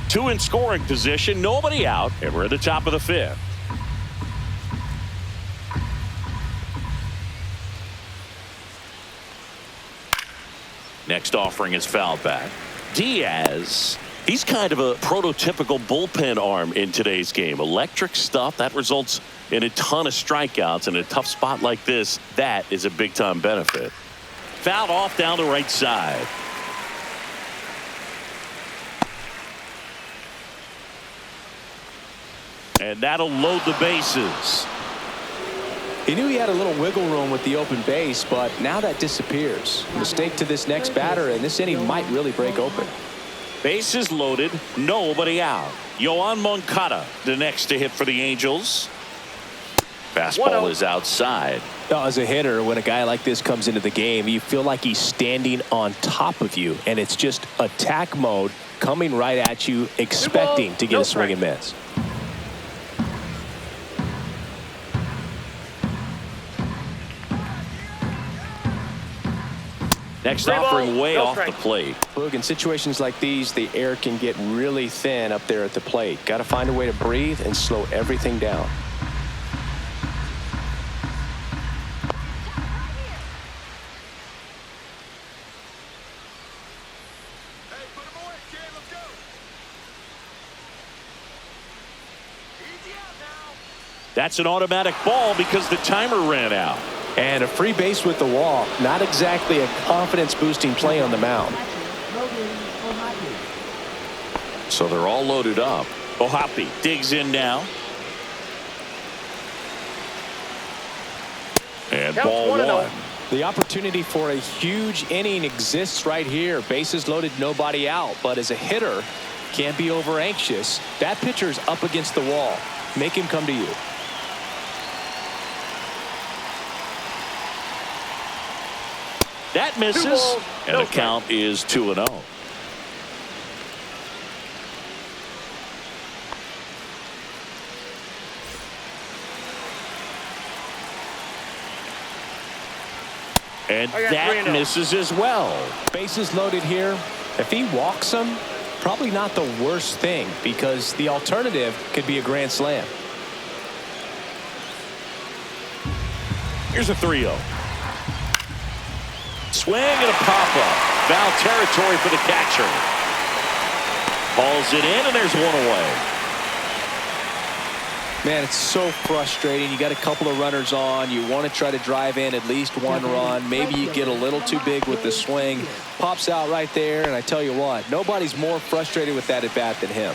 Speaker 2: Two in scoring position, nobody out, and we're at the top of the 5th. Next offering is foul back. Diaz, he's kind of a prototypical bullpen arm in today's game. Electric stuff that results in a ton of strikeouts. In a tough spot like this, that is a big-time benefit. Fouled off down the right side. And that'll load the bases.
Speaker 3: He knew he had a little wiggle room with the open base, but now that disappears. Mistake to this next batter, and this inning might really break open.
Speaker 2: Bases loaded, nobody out. Yoan Moncada, the next to hit for the Angels. Fastball is outside.
Speaker 3: As a hitter, when a guy like this comes into the game, you feel like he's standing on top of you, and it's just attack mode coming right at you, expecting to get a swing and miss.
Speaker 2: Next offering way off the plate.
Speaker 3: Look, in situations like these, the air can get really thin up there at the plate. Got to find a way to breathe and slow everything down.
Speaker 2: That's an automatic ball because the timer ran out.
Speaker 3: And a free base with the walk. Not exactly a confidence-boosting play on the mound.
Speaker 2: So they're all loaded up. Ohapi digs in now. And ball one.
Speaker 3: The opportunity for a huge inning exists right here. Bases loaded, nobody out. But as a hitter, can't be over anxious. That pitcher's up against the wall. Make him come to you.
Speaker 2: That misses, and the count is 2-0. And that misses as well.
Speaker 3: Bases loaded here. If he walks him, probably not the worst thing, because the alternative could be a grand slam.
Speaker 2: Here's a 3-0. Swing and a pop-up. Foul territory for the catcher. Hauls it in, and there's one away.
Speaker 3: Man, it's so frustrating. You got a couple of runners on. You want to try to drive in at least one run. Maybe you get a little too big with the swing. Pops out right there, and I tell you what, nobody's more frustrated with that at bat than him.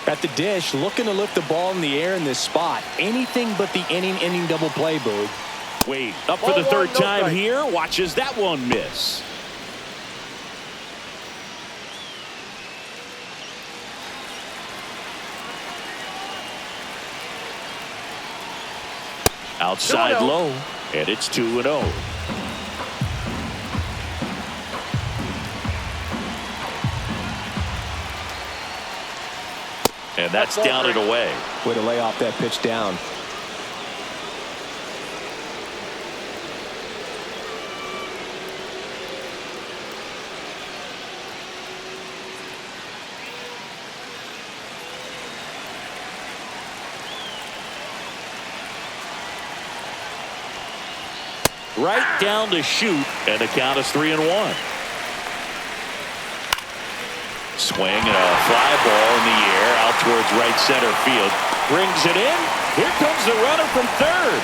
Speaker 3: At the dish, looking to lift the ball in the air in this spot. Anything but the inning double play, Boog.
Speaker 2: Wade up for the third time here. Watches that one miss. Outside low, and it's 2-0. And that's down and away.
Speaker 3: Way to lay off that pitch down.
Speaker 2: Right down to shoot, and the count is 3-1. Swing and a fly ball in the air out towards right center field. Brings it in. Here comes the runner from third.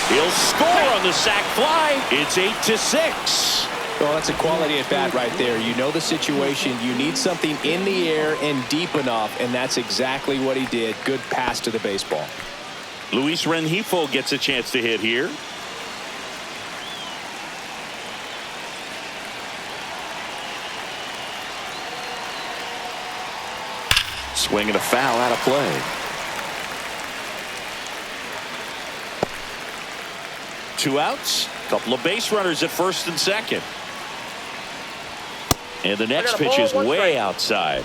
Speaker 2: He'll score on the sac fly. It's 8-6.
Speaker 3: Well, that's a quality at bat right there. You know the situation. You need something in the air and deep enough, and that's exactly what he did. Good pass to the baseball.
Speaker 2: Luis Rengifo gets a chance to hit here. Swing and a foul out of play. Two outs. Couple of base runners at first and second. And the next pitch is way outside.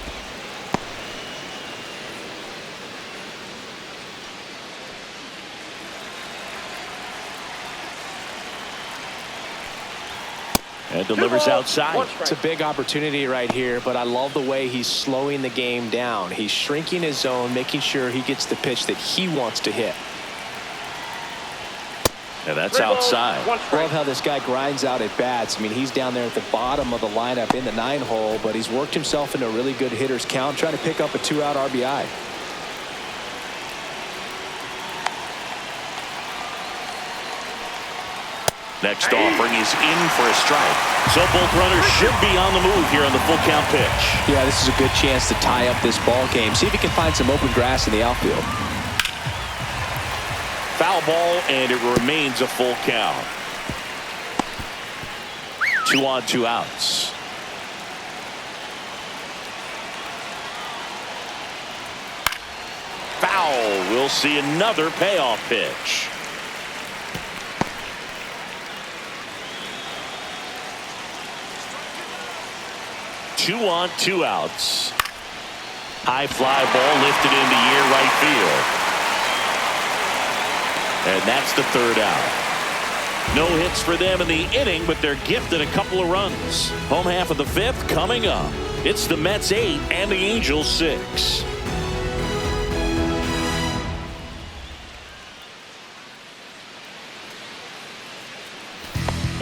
Speaker 2: And delivers outside.
Speaker 3: It's a big opportunity right here, but I love the way he's slowing the game down. He's shrinking his zone, making sure he gets the pitch that he wants to hit.
Speaker 2: And that's outside.
Speaker 3: Love how this guy grinds out at bats. I mean, he's down there at the bottom of the lineup in the 9-hole, but he's worked himself into a really good hitter's count, trying to pick up a 2-out RBI.
Speaker 2: Next offering is in for a strike. So both runners should be on the move here on the full count pitch.
Speaker 3: Yeah, this is a good chance to tie up this ball game. See if he can find some open grass in the outfield.
Speaker 2: Foul ball, and it remains a full count. 2 on, 2 outs. Foul. We'll see another payoff pitch. Two on, 2 outs. High fly ball lifted into near right field. And that's the 3rd out. No hits for them in the inning, but they're gifted a couple of runs. Home half of the 5th coming up. It's the Mets 8 and the Angels 6.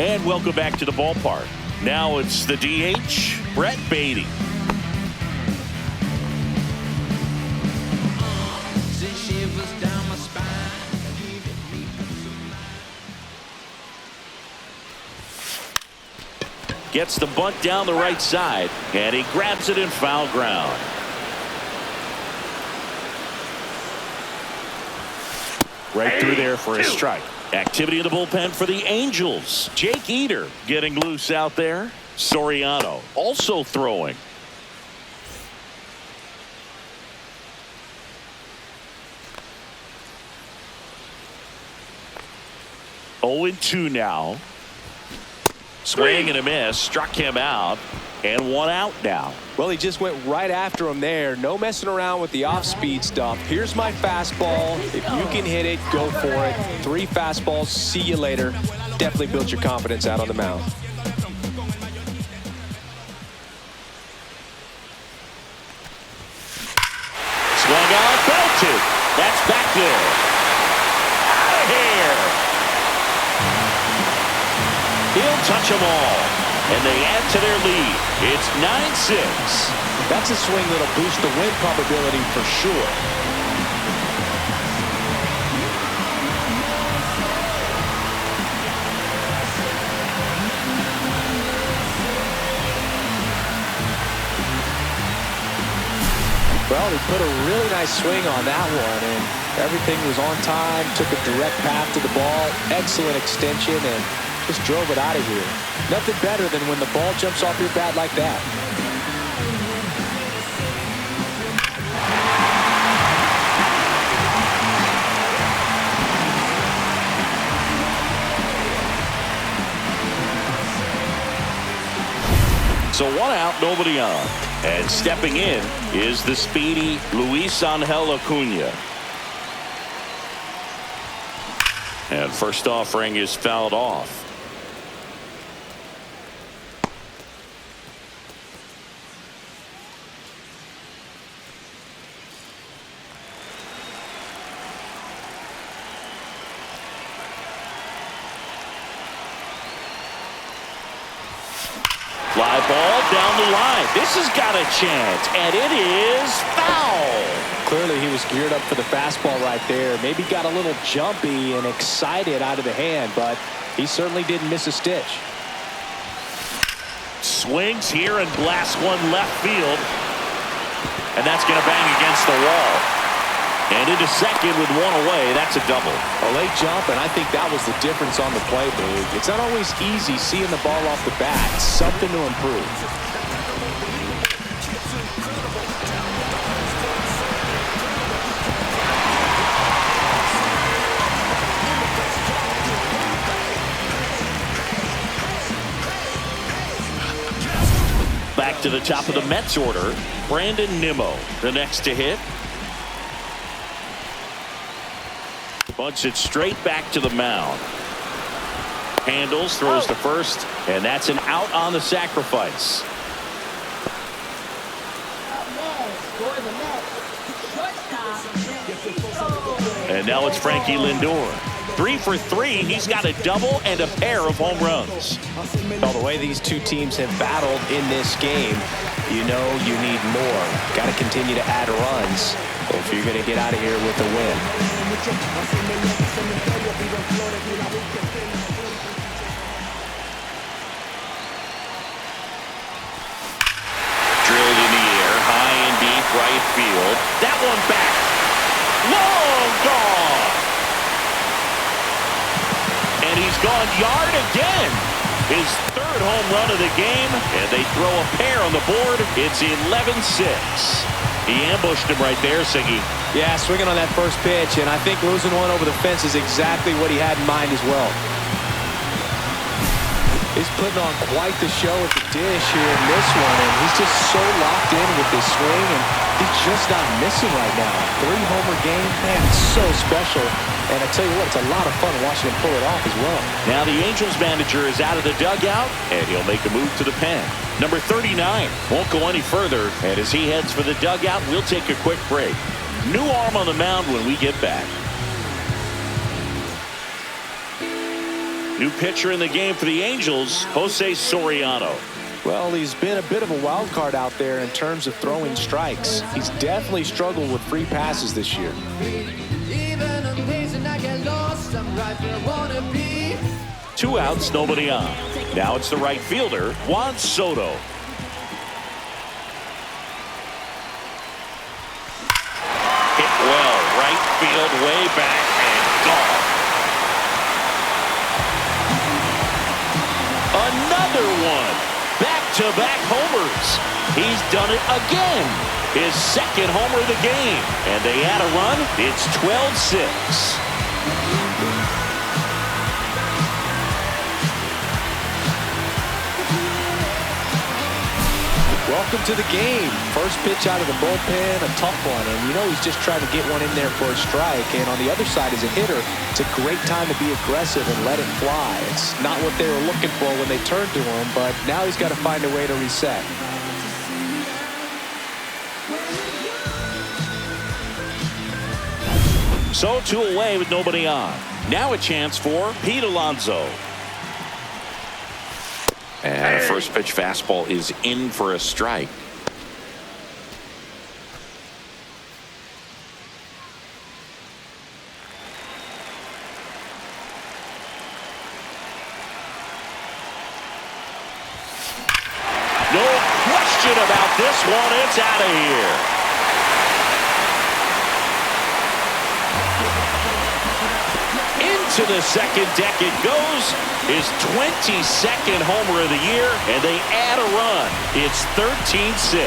Speaker 2: And welcome back to the ballpark. Now it's the DH, Brett Beatty. Gets the bunt down the right side, and he grabs it in foul ground. Right through there for a strike. Activity in the bullpen for the Angels. Jake Eater getting loose out there. Soriano also throwing. Oh and 2 now. Swing and a miss, struck him out, and 1 out now.
Speaker 3: Well, he just went right after him there. No messing around with the off-speed stuff. Here's my fastball. If you can hit it, go for it. 3 fastballs. See you later. Definitely built your confidence out on the mound.
Speaker 2: Swung out, belted. That's back there. Out of here. He'll touch them all, and they add to their lead. It's 9-6.
Speaker 3: That's a swing that'll boost the win probability for sure. Well, he put a really nice swing on that one, and everything was on time, took a direct path to the ball, excellent extension, and just drove it out of here. Nothing better than when the ball jumps off your bat like that.
Speaker 2: So 1 out, nobody on. And stepping in is the speedy Luis Angel Acuna. And first offering is fouled off. Fly ball down the line. This has got a chance, and it is foul.
Speaker 3: Clearly he was geared up for the fastball right there. Maybe got a little jumpy and excited out of the hand, but he certainly didn't miss a stitch.
Speaker 2: Swings here and blasts one left field, and that's going to bang against the wall. And into second with 1 away. That's a double.
Speaker 3: A late jump, and I think that was the difference on the play, Boog. It's not always easy seeing the ball off the bat. Something to improve.
Speaker 2: Back to the top of the Mets order, Brandon Nimmo, the next to hit. Bunts it straight back to the mound. Handles, throws to first, and that's an out on the sacrifice. And now it's Frankie Lindor. 3 for 3. He's got a double and a pair of home runs.
Speaker 3: Well, the way these two teams have battled in this game, you know you need more. Got to continue to add runs if you're going to get out of here with a win.
Speaker 2: Drilled in the air, high and deep right field. That one back. Long gone. And he's gone yard again. His third home run of the game, and they throw a pair on the board. It's 11-6. He ambushed him right there, Siggy.
Speaker 3: Yeah, swinging on that first pitch, and I think losing one over the fence is exactly what he had in mind as well. He's putting on quite the show at the dish here in this one, and he's just so locked in with this swing, and he's just not missing right now. 3-homer game, man, it's so special. And I tell you what, it's a lot of fun watching him pull it off as well.
Speaker 2: Now the Angels manager is out of the dugout, and he'll make a move to the pen. Number 39 won't go any further, and as he heads for the dugout, we'll take a quick break. New arm on the mound when we get back. New pitcher in the game for the Angels, Jose Soriano.
Speaker 3: Well, he's been a bit of a wild card out there in terms of throwing strikes. He's definitely struggled with free passes this year.
Speaker 7: Even on days when I get lost, I'm right where I wanna be.
Speaker 2: 2 outs, nobody on. Now it's the right fielder, Juan Soto. Hit well, right field, way back, and gone. Another one. Back-to-back homers. He's done it again. His second homer of the game. And they add a run. It's 12-6.
Speaker 3: Welcome to the game. First pitch out of the bullpen, a tough one. And you know he's just trying to get one in there for a strike. And on the other side as a hitter, it's a great time to be aggressive and let it fly. It's not what they were looking for when they turned to him, but now he's got to find a way to reset.
Speaker 2: So 2 away with nobody on. Now a chance for Pete Alonso. And a first pitch fastball is in for a strike. No question about this one. It's out of here. To the second deck it goes. His 22nd homer of the year, and they add a run. It's 13-6.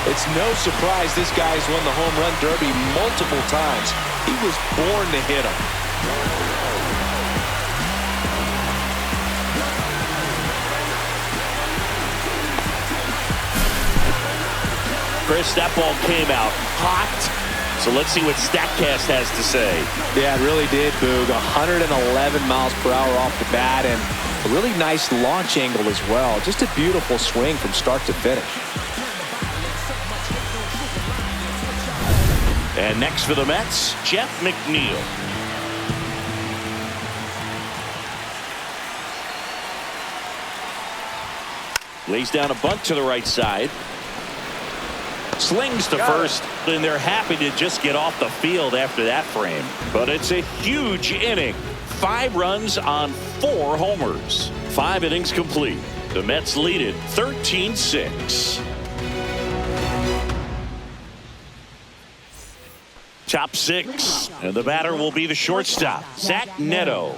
Speaker 3: It's no surprise this guy's won the home run derby multiple times. He was born to hit them.
Speaker 2: Chris, that ball came out hot. So let's see what StatCast has to say.
Speaker 3: Yeah, it really did, Boog. 111 miles per hour off the bat, and a really nice launch angle as well. Just a beautiful swing from start to finish.
Speaker 2: And next for the Mets, Jeff McNeil. Lays down a bunt to the right side. Slings to first, and they're happy to just get off the field after that frame. But it's a huge inning. 5 runs on 4 homers. 5 innings complete. The Mets lead it 13-6. Top 6, and the batter will be the shortstop, Zach Neto.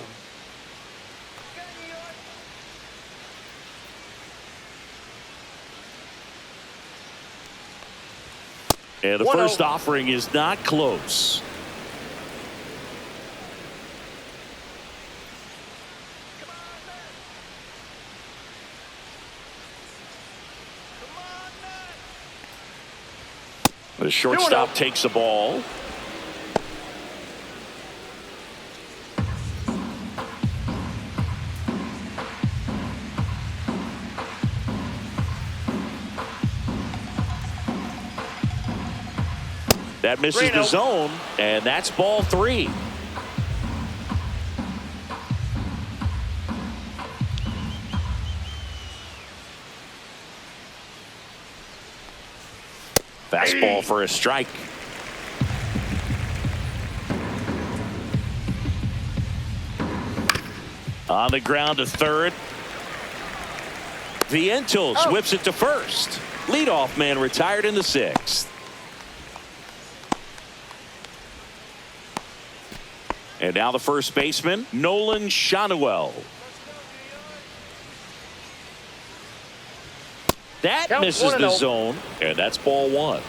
Speaker 2: And the first offering is not close. The shortstop takes the ball. That misses the zone, and that's ball 3. Fastball for a strike. On the ground to third. Vientos whips it to first. Leadoff man retired in the sixth. And now the first baseman, Nolan Shanuel. That misses the zone, and that's ball one.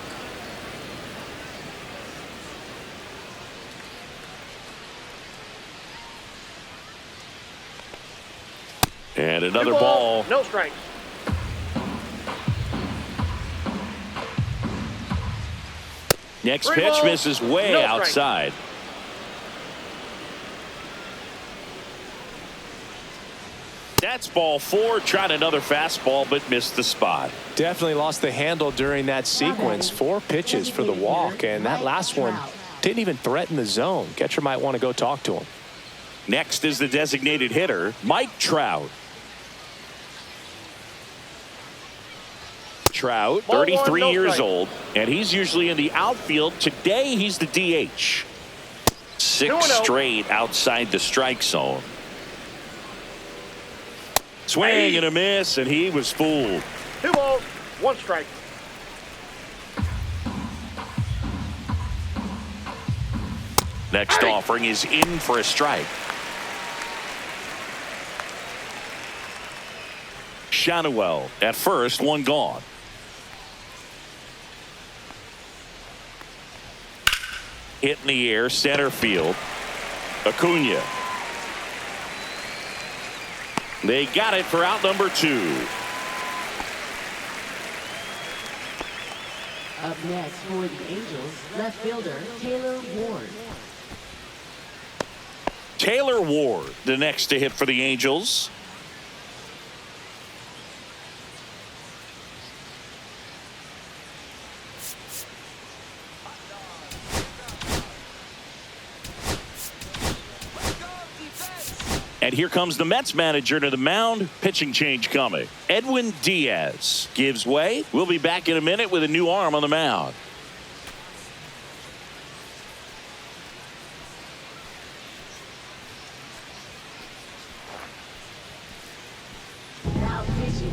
Speaker 2: And another ball.
Speaker 8: No strike.
Speaker 2: Next pitch misses way outside. That's ball four. Tried another fastball, but missed the spot.
Speaker 3: Definitely lost the handle during that sequence. 4 pitches for the walk, and that last one didn't even threaten the zone. Catcher might want to go talk to him.
Speaker 2: Next is the designated hitter, Mike Trout. Trout, 33 years old, and he's usually in the outfield. Today, he's the DH. 6 straight outside the strike zone. Swing and a miss, and he was fooled.
Speaker 8: 2 balls, 1 strike.
Speaker 2: Next offering is in for a strike. Shanuel at first, 1 gone. Hit in the air, center field. Acuna. They got it for out number 2.
Speaker 4: Up next for the Angels, left fielder Taylor Ward.
Speaker 2: Taylor Ward, the next to hit for the Angels. And here comes the Mets manager to the mound. Pitching change coming. Edwin Diaz gives way. We'll be back in a minute with a new arm on the mound.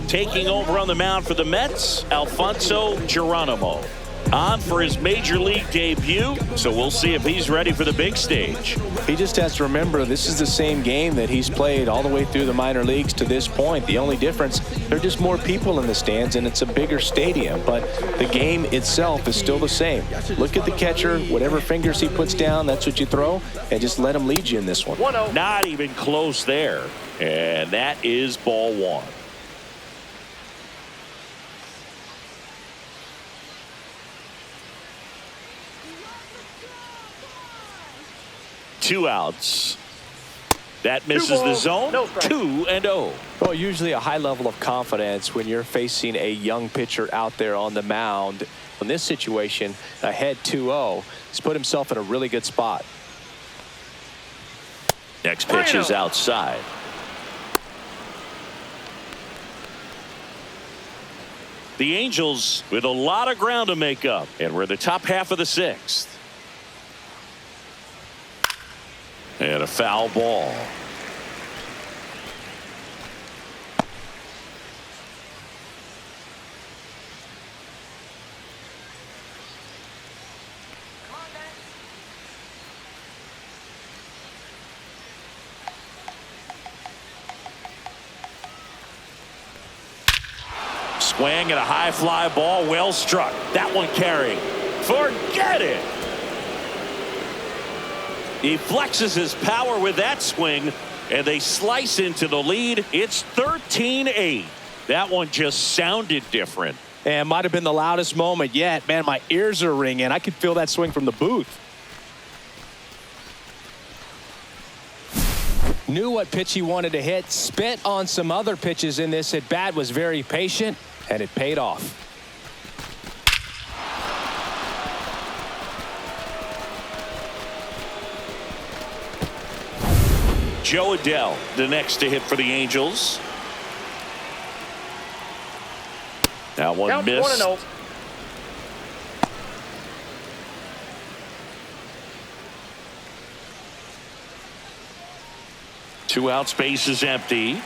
Speaker 2: Taking over on the mound for the Mets, Alfonso Geronimo. On for his major league debut, so we'll see if he's ready for the big stage.
Speaker 3: He just has to remember this is the same game that he's played all the way through the minor leagues to this point. The only difference, there are just more people in the stands and it's a bigger stadium, but the game itself is still the same. Look at the catcher, whatever fingers he puts down, that's what you throw, and just let him lead you in this one.
Speaker 8: 1-0.
Speaker 2: Not even close there, and that is ball 1. Two outs. That misses the zone. 2-0.
Speaker 3: Well, usually a high level of confidence when you're facing a young pitcher out there on the mound. In this situation, ahead 2-0, he's put himself in a really good spot.
Speaker 2: Next pitch is outside. The Angels with a lot of ground to make up, and we're the top half of the 6th. And a foul ball. Swing and a high fly ball, well struck. That one carrying. Forget it. He flexes his power with that swing, and they slice into the lead. It's 13-8. That one just sounded different.
Speaker 3: And might have been the loudest moment yet. Man, my ears are ringing. I could feel that swing from the booth. Knew what pitch he wanted to hit. Spent on some other pitches in this at bat. Was very patient, and it paid off.
Speaker 2: Joe Adell, the next to hit for the Angels. That one missed. Two out, space is empty.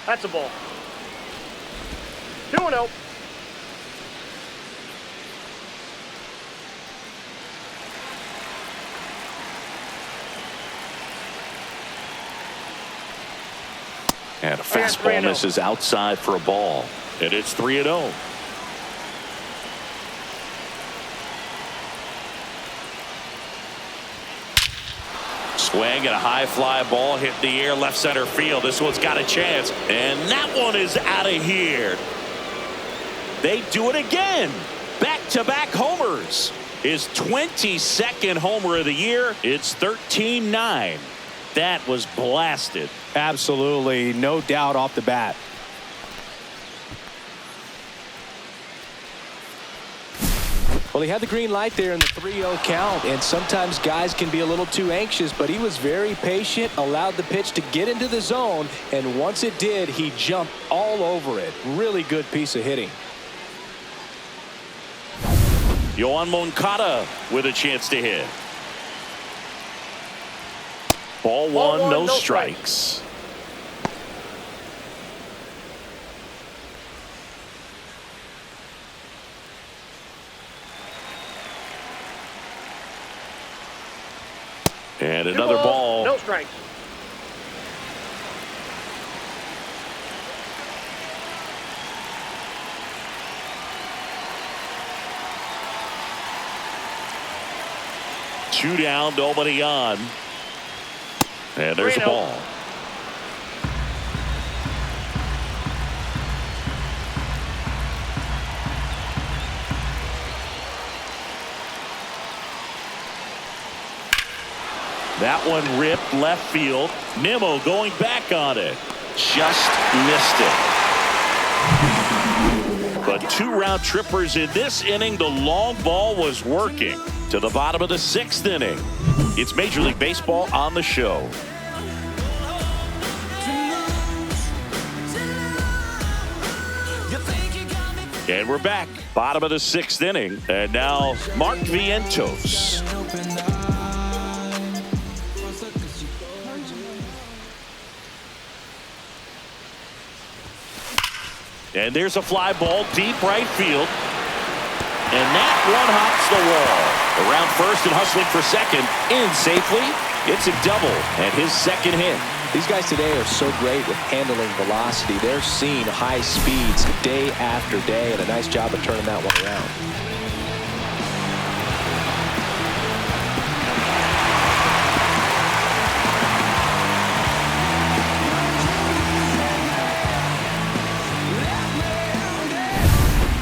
Speaker 8: That's a ball. 2-0.
Speaker 2: And a fastball misses outside for a ball. And it's 3-0. Swing and a high fly ball hit the air left center field. This one's got a chance. And that one is out of here. They do it again. Back-to-back homers. His 22nd homer of the year. It's 13-9. That was blasted.
Speaker 3: Absolutely, no doubt off the bat. Well, he had the green light there in the 3-0 count, and sometimes guys can be a little too anxious, but he was very patient, allowed the pitch to get into the zone, and once it did, he jumped all over it. Really good piece of hitting.
Speaker 2: Yohan Moncada with a chance to hit. Ball one, no strikes. And another ball.
Speaker 8: No strikes.
Speaker 2: Two down, nobody on. And there's a ball. That one ripped left field. Nimmo going back on it. Just missed it. But two round trippers in this inning. The long ball was working. To the bottom of the 6th inning. It's Major League Baseball on the show. And we're back. Bottom of the 6th inning. And now Mark Vientos. And there's a fly ball deep right field. And that one hops the wall. Around first and hustling for second. In safely. It's a double. And his second hit.
Speaker 3: These guys today are so great with handling velocity. They're seeing high speeds day after day, and a nice job of turning that one around.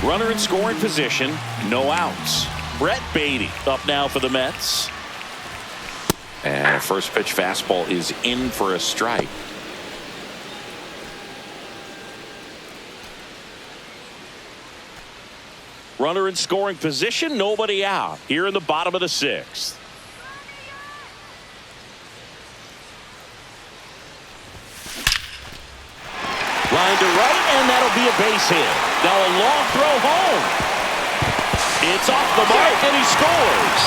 Speaker 2: Runner in scoring position. No outs. Brett Beatty up now for the Mets. And a first pitch fastball is in for a strike. Runner in scoring position. Nobody out. Here in the bottom of the 6th. Line to right, and that'll be a base hit. Now a long throw home. It's off the mark, and he scores.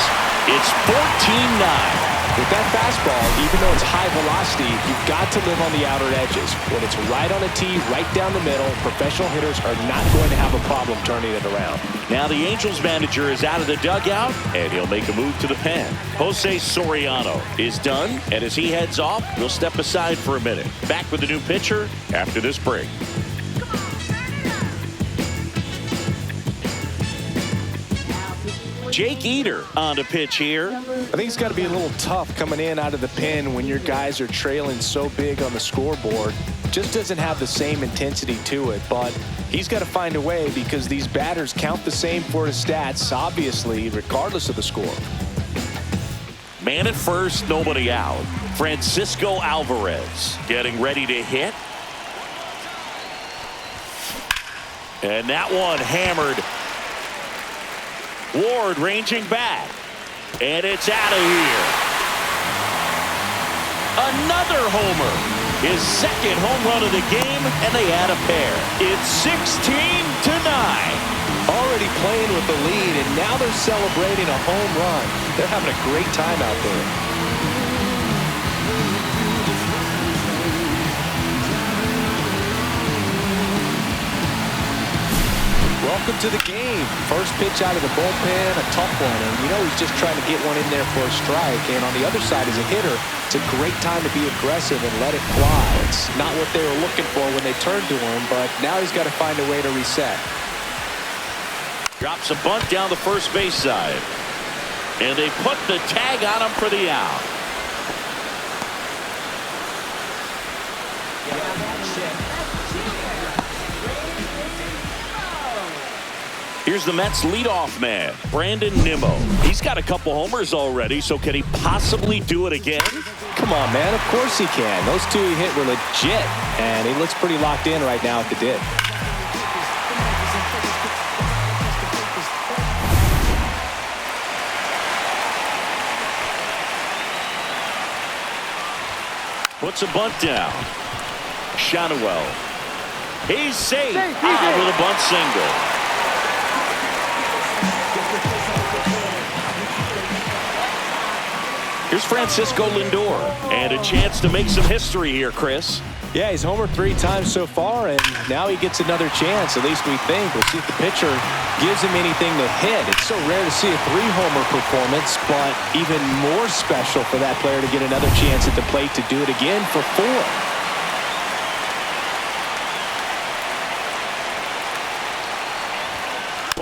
Speaker 2: It's 14-9.
Speaker 3: With that fastball, even though it's high velocity, you've got to live on the outer edges. When it's right on a tee, right down the middle, professional hitters are not going to have a problem turning it around.
Speaker 2: Now the Angels manager is out of the dugout, and he'll make a move to the pen. Jose Soriano is done, and as he heads off, we'll step aside for a minute. Back with the new pitcher after this break. Jake Eater on the pitch here.
Speaker 3: I think it's got to be a little tough coming in out of the pen when your guys are trailing so big on the scoreboard. Just doesn't have the same intensity to it, but he's got to find a way because these batters count the same for his stats, obviously, regardless of the score.
Speaker 2: Man at first, nobody out. Francisco Alvarez getting ready to hit. And that one hammered. Ward ranging back. And it's out of here. Another homer. his second home run of the game, and they add a pair. It's 16-9.
Speaker 3: Already playing with the lead, and now they're celebrating a home run. They're having a great time out there. Welcome to the game. First pitch out of the bullpen, a tough one. And you know he's just trying to get one in there for a strike. And on the other side, as a hitter, it's a great time to be aggressive and let it fly. It's not what they were looking for when they turned to him, but now he's got to find a way to reset.
Speaker 2: Drops a bunt down the first base side. And they put the tag on him for the out. Here's the Mets leadoff man, Brandon Nimmo. He's got a couple homers already, so can he possibly do it again?
Speaker 3: Come on, man. Of course he can. Those two he hit were legit, and he looks pretty locked in right now at the dip.
Speaker 2: Puts a bunt down. Shonwell. He's safe. With a bunt single. Here's Francisco Lindor, and a chance to make some history here, Chris.
Speaker 3: Yeah, he's homered 3 times so far, and now he gets another chance, at least we think. We'll see if the pitcher gives him anything to hit. It's so rare to see a 3-homer performance, but even more special for that player to get another chance at the plate to do it again for 4.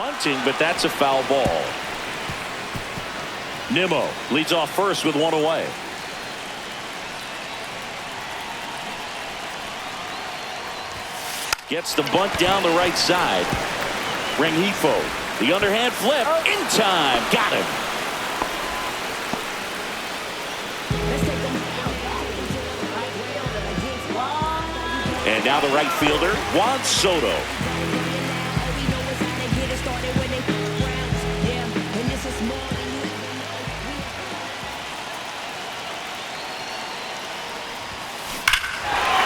Speaker 2: Bunting, but that's a foul ball. Nimmo leads off first with 1 away. Gets the bunt down the right side. Rengifo, the underhand flip, in time, got him. And now the right fielder, Juan Soto.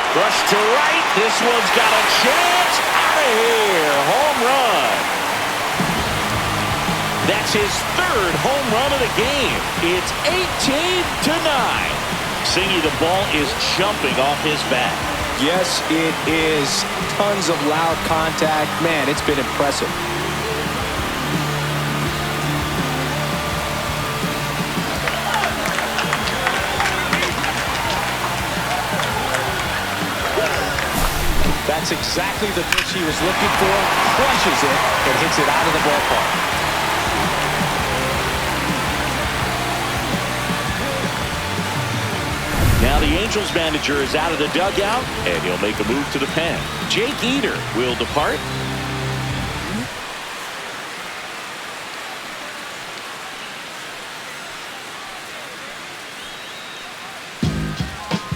Speaker 2: Rush to right. This one's got a chance. Out of here. Home run. That's his 3rd home run of the game. It's 18-9. Senga, the ball is jumping off his bat.
Speaker 3: Yes, it is. Tons of loud contact. Man, it's been impressive. That's exactly the pitch he was looking for. Crushes it and hits it out of the ballpark.
Speaker 2: Now the Angels manager is out of the dugout, and he'll make a move to the pen. Jake Eder will depart.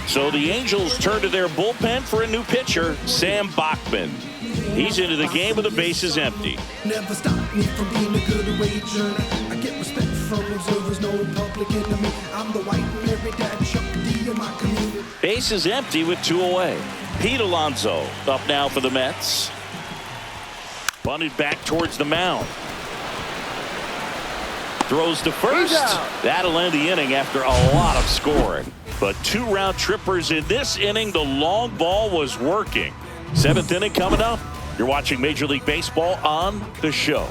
Speaker 2: So the Angels turn to their bullpen for a new pitcher, Sam Bachman. He's into the game with the bases empty.
Speaker 6: Never stop me from being a good wager. I get respect from observers, no public enemy. I'm the white Mary Dad Chuck D in my community.
Speaker 2: Bases empty with 2 away. Pete Alonso up now for the Mets. Bunted back towards the mound. Throws to first. That'll end the inning after a lot of scoring. But 2 round trippers in this inning. The long ball was working. 7th inning coming up. You're watching Major League Baseball on the show.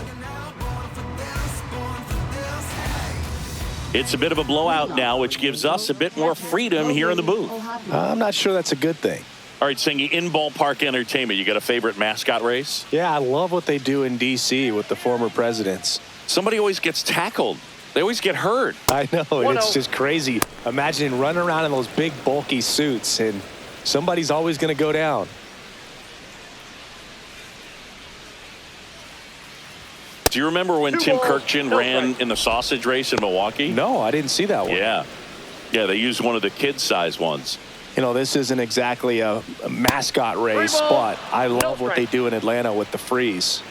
Speaker 2: It's a bit of a blowout now, which gives us a bit more freedom here in the booth.
Speaker 3: I'm not sure that's a good thing.
Speaker 2: All right, Senga, in ballpark entertainment, you got a favorite mascot race?
Speaker 3: Yeah, I love what they do in D.C. with the former presidents.
Speaker 2: Somebody always gets tackled. They always get hurt.
Speaker 3: I know, it's just crazy. Imagine running around in those big, bulky suits, and somebody's always going to go down.
Speaker 2: Do you remember when Tim Kirkjian ran in the sausage race in Milwaukee?
Speaker 3: No, I didn't see that one.
Speaker 2: Yeah. Yeah, they used one of the kid-size ones.
Speaker 3: You know, this isn't exactly a mascot race, but I love what they do in Atlanta with the freeze.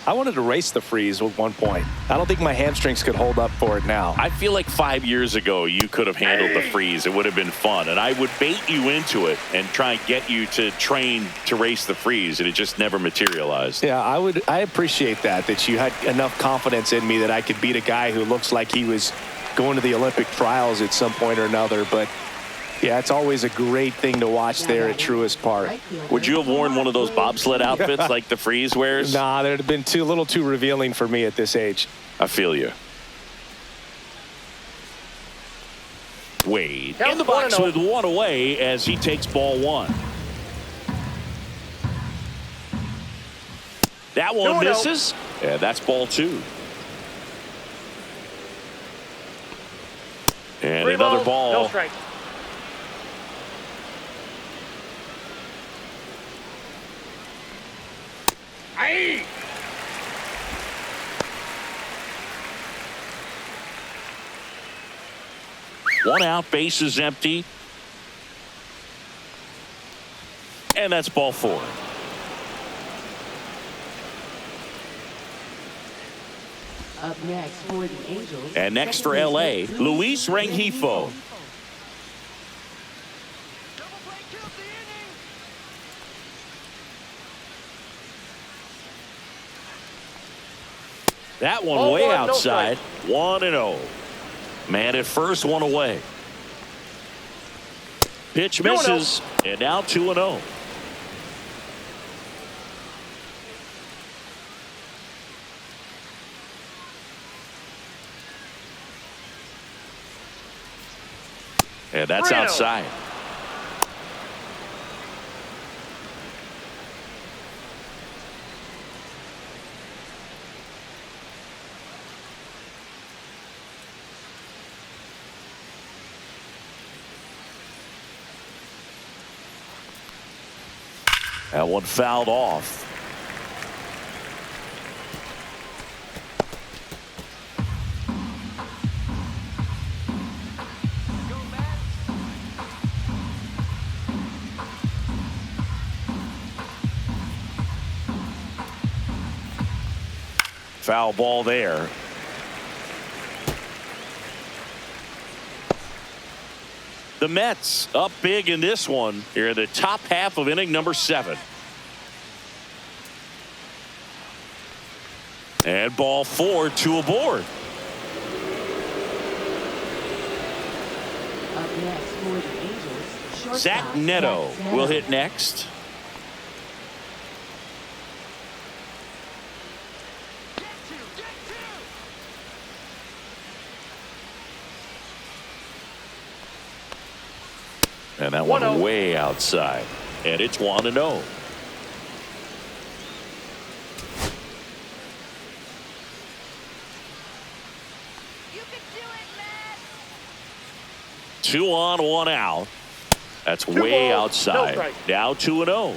Speaker 3: I wanted to race the freeze at one point. I don't think my hamstrings could hold up for it now.
Speaker 2: I feel like 5 years ago you could have handled the freeze. It would have been fun. And I would bait you into it and try and get you to train to race the freeze. And it just never materialized.
Speaker 3: Yeah, I appreciate that you had enough confidence in me that I could beat a guy who looks like he was going to the Olympic trials at some point or another. But yeah, it's always a great thing to watch there at Truist Park.
Speaker 2: Would you have worn one of those bobsled outfits like the freeze wears?
Speaker 3: Nah, that would have been a little too revealing for me at this age.
Speaker 2: I feel you. Wade in the box with one away as he takes ball one. That one misses. Yeah, that's ball two. And another ball.
Speaker 8: No strike. Aye.
Speaker 2: One out, base is empty. And that's ball four.
Speaker 4: Up next for the Angels.
Speaker 2: And next for LA, Luis Rengifo. That one way outside. 1-0. Man at first, one away. Pitch misses, and now 2-0. And that's outside. That one fouled off. Foul ball there. The Mets up big in this one here in the top half of inning number 7. And ball 4, 2 aboard.
Speaker 4: Up next for the Angels, shortstop
Speaker 2: Zach Neto will hit next. And that one way outside. And it's 1-0. Two on, one out. That's way outside. Now 2-0.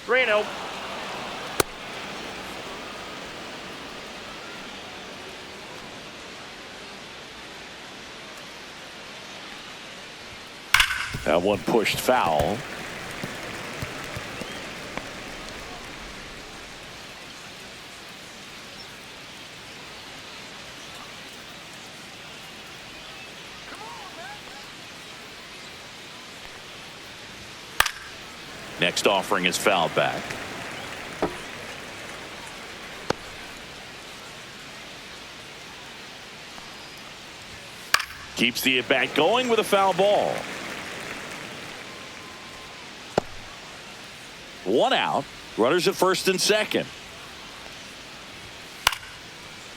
Speaker 8: Reno.
Speaker 2: That one pushed foul. Next offering is fouled back. Keeps the at bat going with a foul ball. One out. Runners at first and second.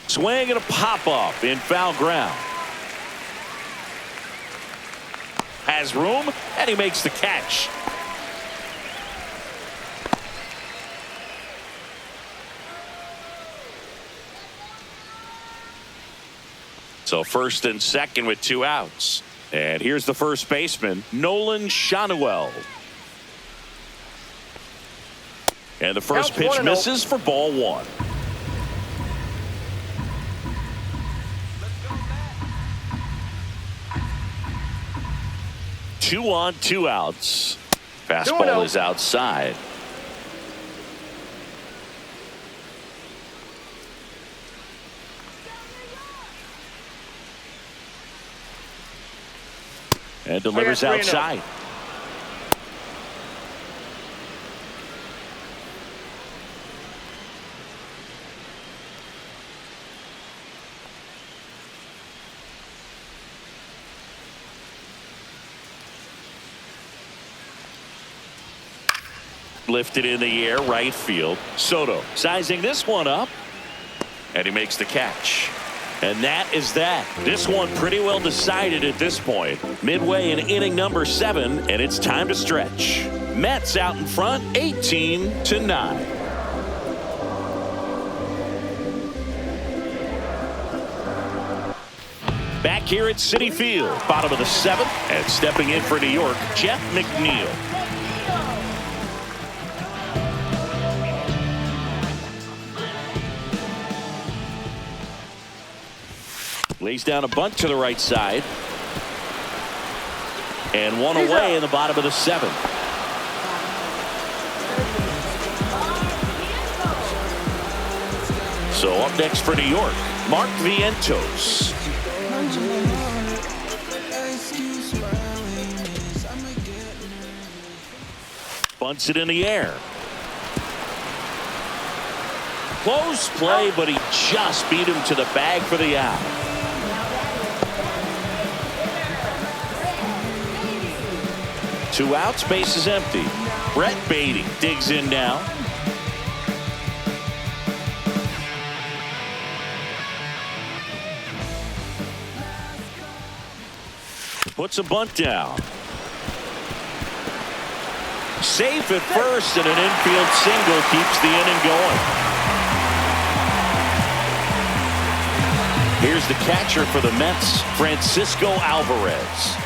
Speaker 2: Swing and a pop up in foul ground. Has room and he makes the catch. So first and second with 2 outs. And here's the first baseman, Nolan Shanuel. And the first pitch misses for ball 1. 2 on, 2 outs. Fastball is outside. And delivers outside. Lifted in the air, right field. Soto sizing this one up. And he makes the catch. And that is that. This one pretty well decided at this point. Midway in inning number 7, and it's time to stretch. Mets out in front, 18-9. Back here at Citi Field, bottom of the 7th, and stepping in for New York, Jeff McNeil. Lays down a bunt to the right side. And one away in the bottom of the 7th. So up next for New York, Mark Vientos. Bunts it in the air. Close play, but he just beat him to the bag for the out. Two outs, base is empty. Brett Beatty digs in now. Puts a bunt down. Safe at first, and an infield single keeps the inning going. Here's the catcher for the Mets, Francisco Alvarez.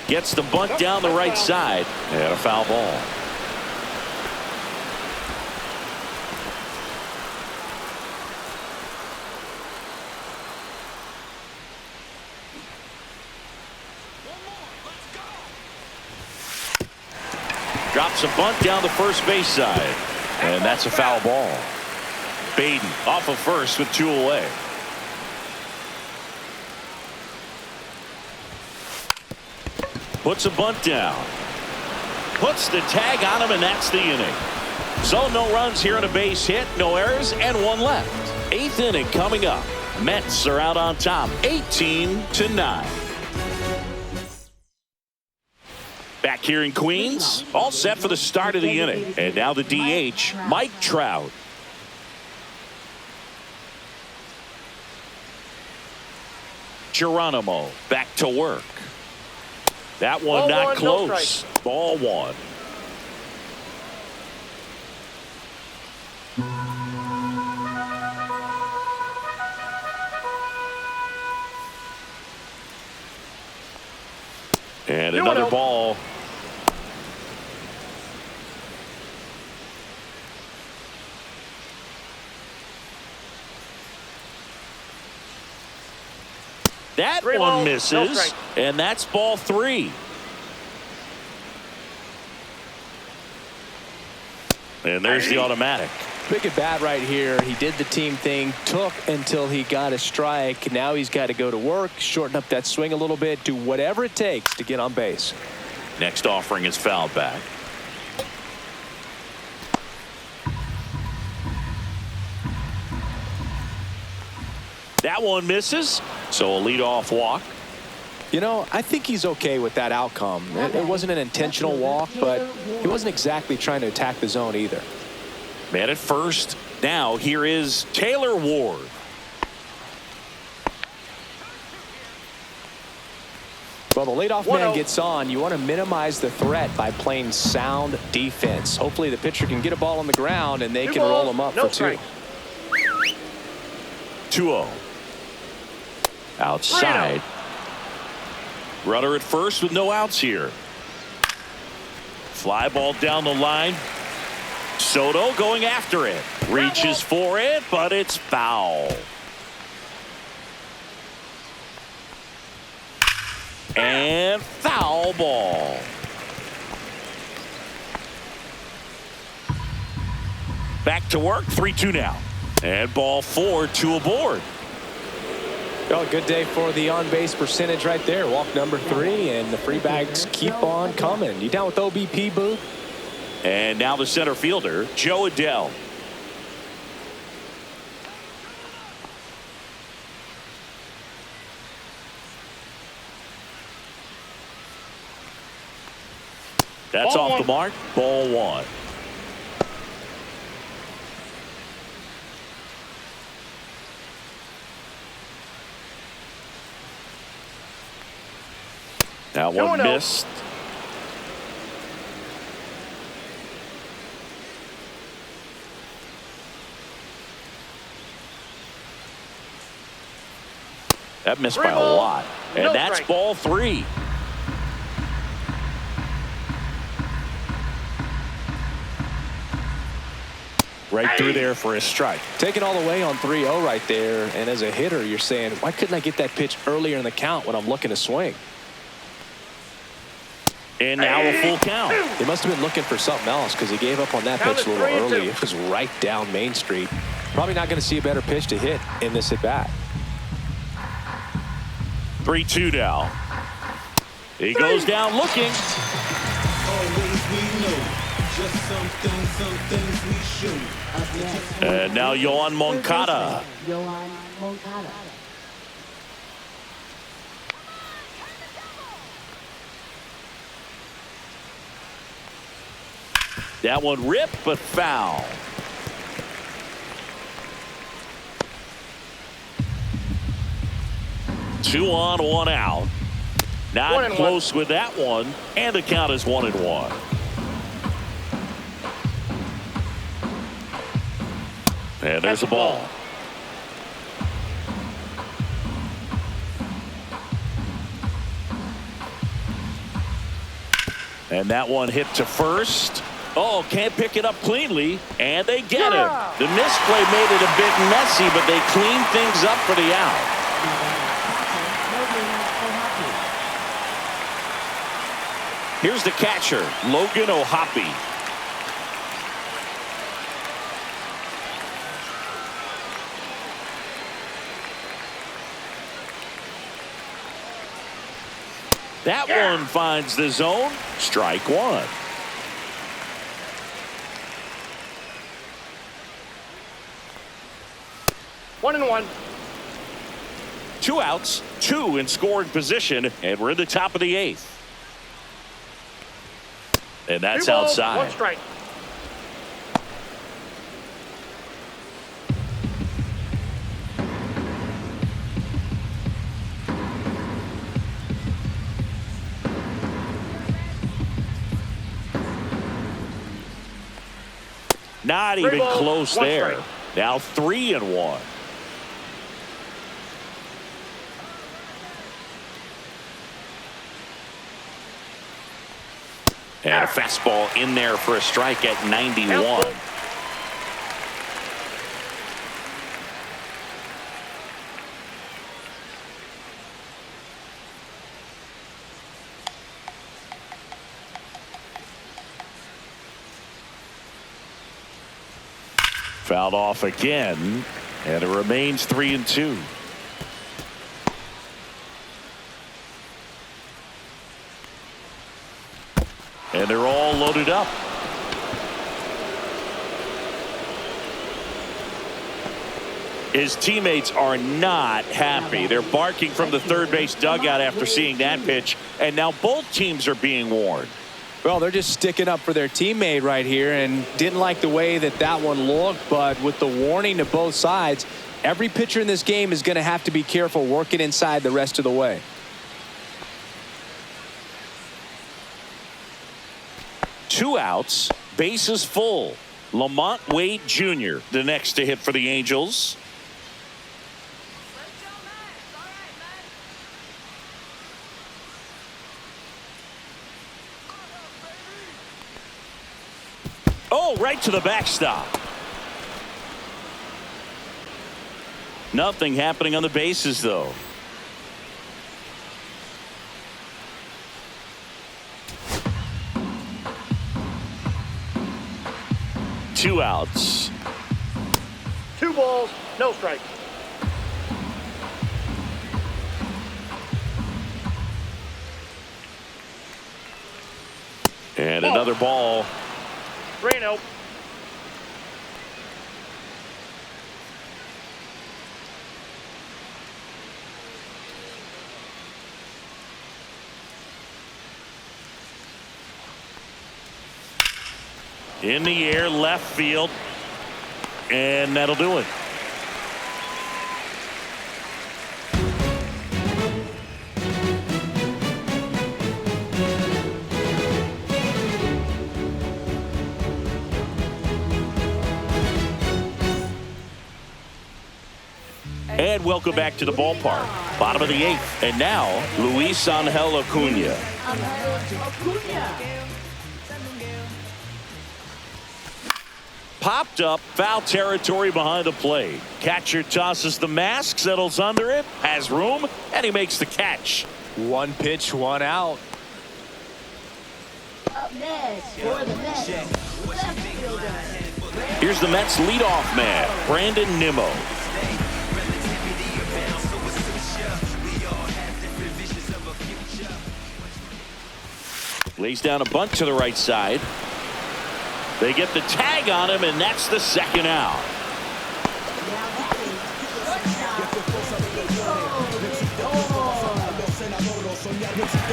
Speaker 2: Gets the bunt down the right side, and a foul ball. Drops a bunt down the first base side, and that's a foul ball. Baden off of first with 2 away. Puts a bunt down. Puts the tag on him, and that's the inning. So no runs here on a base hit, no errors, and 1 left. 8th inning coming up. Mets are out on top, 18-9. Back here in Queens, all set for the start of the inning. And now the DH, Mike Trout. Geronimo back to work. That one not close. Ball 1. And another ball. That one misses, and that's ball 3. And there's the automatic.
Speaker 3: Big at bat right here. He did the team thing, took until he got a strike. Now he's got to go to work, shorten up that swing a little bit, do whatever it takes to get on base.
Speaker 2: Next offering is fouled back. That one misses, so a leadoff walk.
Speaker 3: You know, I think he's okay with that outcome. It wasn't an intentional walk, but he wasn't exactly trying to attack the zone either.
Speaker 2: Man at first. Now here is Taylor Ward.
Speaker 3: Well, the leadoff man gets on. You want to minimize the threat by playing sound defense. Hopefully the pitcher can get a ball on the ground and they can roll him up for 2.
Speaker 2: 2-0. Outside. Runner at first with no outs here. Fly ball down the line. Soto going after it. Reaches for it, but it's foul. And foul ball. Back to work, 3-2 now. And ball 4, 2 aboard.
Speaker 3: Oh, good day for the on-base percentage right there. Walk number 3, and the free bags keep on coming. You down with OBP, Boog?
Speaker 2: And now the center fielder, Joe Adell. That's
Speaker 8: Ball
Speaker 2: off
Speaker 8: one.
Speaker 2: the mark. Ball 1. That one
Speaker 8: 2-0.
Speaker 2: missed. That missed by a
Speaker 8: 3 ball,
Speaker 2: lot. And
Speaker 8: no
Speaker 2: that's
Speaker 8: strike.
Speaker 2: ball 3. Right through there for a strike.
Speaker 3: Taking all the way on 3-0 right there. And as a hitter, you're saying, why couldn't I get that pitch earlier in the count when I'm looking to swing?
Speaker 2: And now a full count.
Speaker 3: He must have been looking for something else because he gave up on that
Speaker 8: Count
Speaker 3: pitch a
Speaker 8: it
Speaker 3: little
Speaker 8: 3-2.
Speaker 3: early. It was right down Main Street. Probably not going to see a better pitch to hit in this at bat.
Speaker 2: 3-2 now. He goes down looking.
Speaker 6: Always we know. Just some things we show.
Speaker 4: Up next.
Speaker 2: And now Yohan Moncada.
Speaker 4: Yohan Moncada.
Speaker 2: That one ripped, but foul. Two on, 1 out. Not
Speaker 8: 1-1.
Speaker 2: close with that one, and the count is 1-1. And there's a ball. And that one hit to first. Oh, can't pick it up cleanly, and they get it. The misplay made it a bit messy, but they cleaned things up for the out. Here's the catcher, Logan O'Hoppe. That one finds the zone. Strike 1.
Speaker 8: One and one.
Speaker 2: 2 outs, 2 in scoring position, and we're in the top of the 8th. And that's
Speaker 8: 2 balls,
Speaker 2: outside.
Speaker 8: 1 strike.
Speaker 2: Not
Speaker 8: 3
Speaker 2: even
Speaker 8: balls,
Speaker 2: close
Speaker 8: 1
Speaker 2: there.
Speaker 8: strike.
Speaker 2: Now 3-1. And a fastball in there for a strike at 91. Fouled off again, and it remains 3-2. And they're all loaded up. His teammates are not happy. They're barking from the third base dugout after seeing that pitch, and now both teams are being warned.
Speaker 3: Well, they're just sticking up for their teammate right here and didn't like the way that one looked. But with the warning to both sides, every pitcher in this game is going to have to be careful working inside the rest of the way.
Speaker 2: Two outs, bases full. Lamont Wade Jr., the next to hit for the Angels. Oh, right to the backstop. Nothing happening on the bases, though. 2 outs.
Speaker 8: 2 balls, no strikes.
Speaker 2: And another ball.
Speaker 8: 3-0.
Speaker 2: In the air, left field. And that'll do it. And welcome back to the ballpark. Bottom of the 8th. And now, Luis Angel Acuna. Popped up, foul territory behind the plate. Catcher tosses the mask, settles under it, has room, and he makes the catch.
Speaker 3: 1 pitch, 1 out.
Speaker 4: Up next for the Mets, left fielder.
Speaker 2: Here's the Mets leadoff man, Brandon Nimmo. Lays down a bunt to the right side. They get the tag on him, and that's the 2nd out.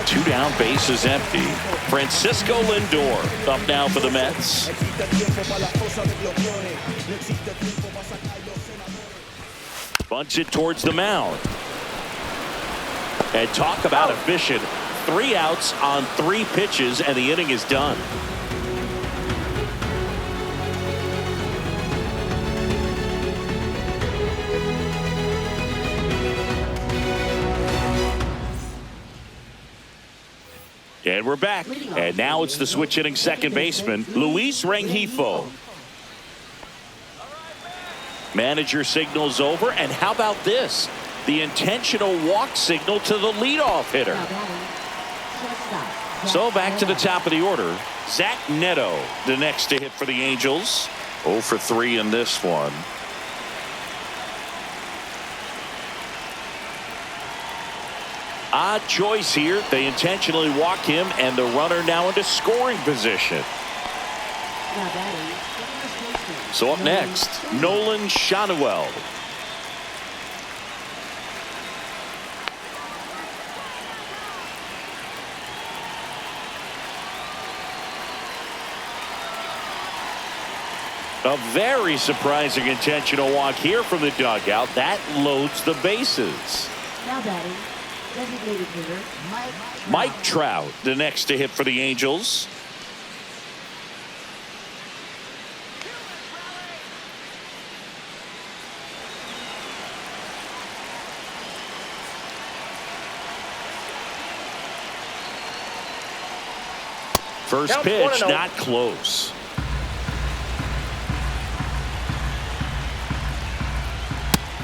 Speaker 2: 2 down, bases empty. Francisco Lindor up now for the Mets. Bunts it towards the mound. And talk about efficient. 3 outs on 3 pitches, and the inning is done. And we're back. And now it's the switch hitting second baseman, Luis Rengifo. Manager signals over, and how about this? The intentional walk signal to the leadoff hitter. So back to the top of the order. Zach Neto, the next to hit for the Angels. 0 for 3 in this one. Odd choice here. They intentionally walk him, and the runner now into scoring position. So up next, Nolan Schanuel. A very surprising intentional walk here from the dugout. That loads the bases.
Speaker 4: Now batting, designated hitter
Speaker 2: Mike Trout, the next to hit for the Angels. First pitch, not close.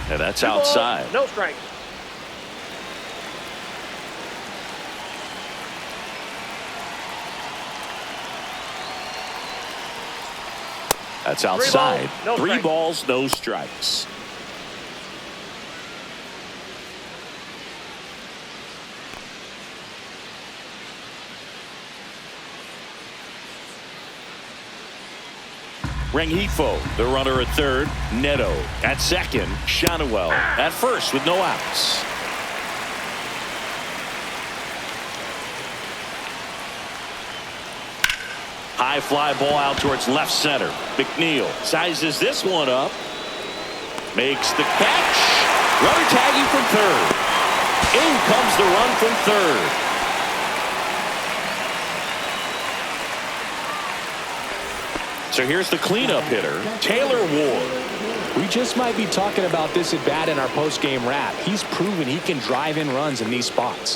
Speaker 2: And that's outside.
Speaker 8: No strikes.
Speaker 2: That's outside. 3
Speaker 8: balls,
Speaker 2: balls, no strikes. Rengifo, the runner at third. Neto at second. Schanuel at first with no outs. High fly ball out towards left center. McNeil sizes this one up. Makes the catch. Runner tagging from third. In comes the run from third. So here's the cleanup hitter, Taylor Ward.
Speaker 3: We just might be talking about this at bat in our post-game wrap. He's proven he can drive in runs in these spots.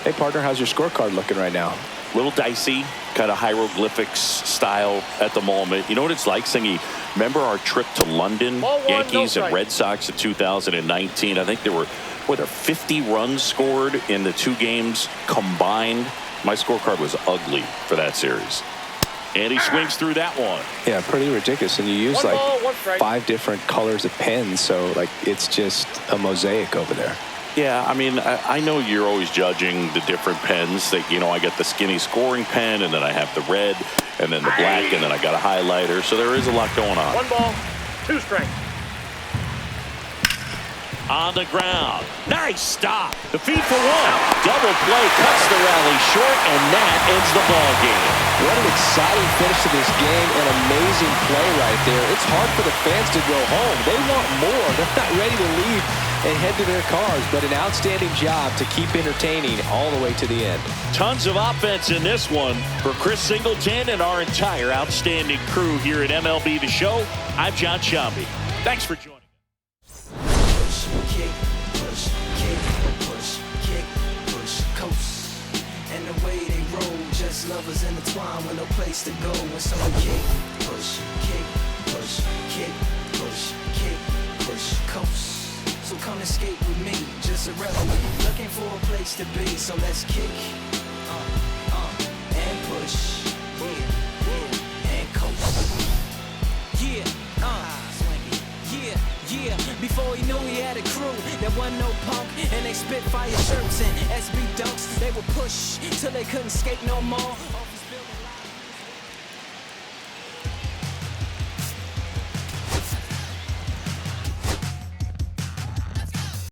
Speaker 3: Hey, partner, how's your scorecard looking right now?
Speaker 2: Little dicey, kind of hieroglyphics style at the moment. You know what it's like, Sengi? Remember our trip to London, Yankees and Red Sox in 2019? I think there were 50 runs scored in the 2 games combined. My scorecard was ugly for that series. And he swings through that one.
Speaker 3: Yeah, pretty ridiculous. And you use
Speaker 8: One
Speaker 3: like
Speaker 8: ball, one strike.
Speaker 3: 5 different colors of pens, so like it's just a mosaic over there.
Speaker 2: Yeah, I mean, I know you're always judging the different pens. That, you know, I got the skinny scoring pen, and then I have the red, and then the black, and then I got a highlighter. So there is a lot going on.
Speaker 8: 1 ball, 2 strikes.
Speaker 2: On the ground. Nice stop. The feed for 1. Double play cuts the rally short, and that ends the ball game.
Speaker 3: What an exciting finish to this game. An amazing play right there. It's hard for the fans to go home. They want more. They're not ready to leave and head to their cars, but an outstanding job to keep entertaining all the way to the end.
Speaker 2: Tons of offense in this one for Chris Singleton and our entire outstanding crew here at MLB The Show. I'm John Shambi. Thanks for joining.
Speaker 9: Kick, push, kick, push, kick, push, coast. And the way they roll, just lovers intertwined with no place to go. And so we kick, push, kick, push, kick, push, coast. So come and skate with me, just a rebel, looking for a place to be. So let's kick, and push, and coast. Yeah, before he knew he had a crew, there wasn't no punk, and they spit fire shirts and SB dunks. They would push till they couldn't skate no more.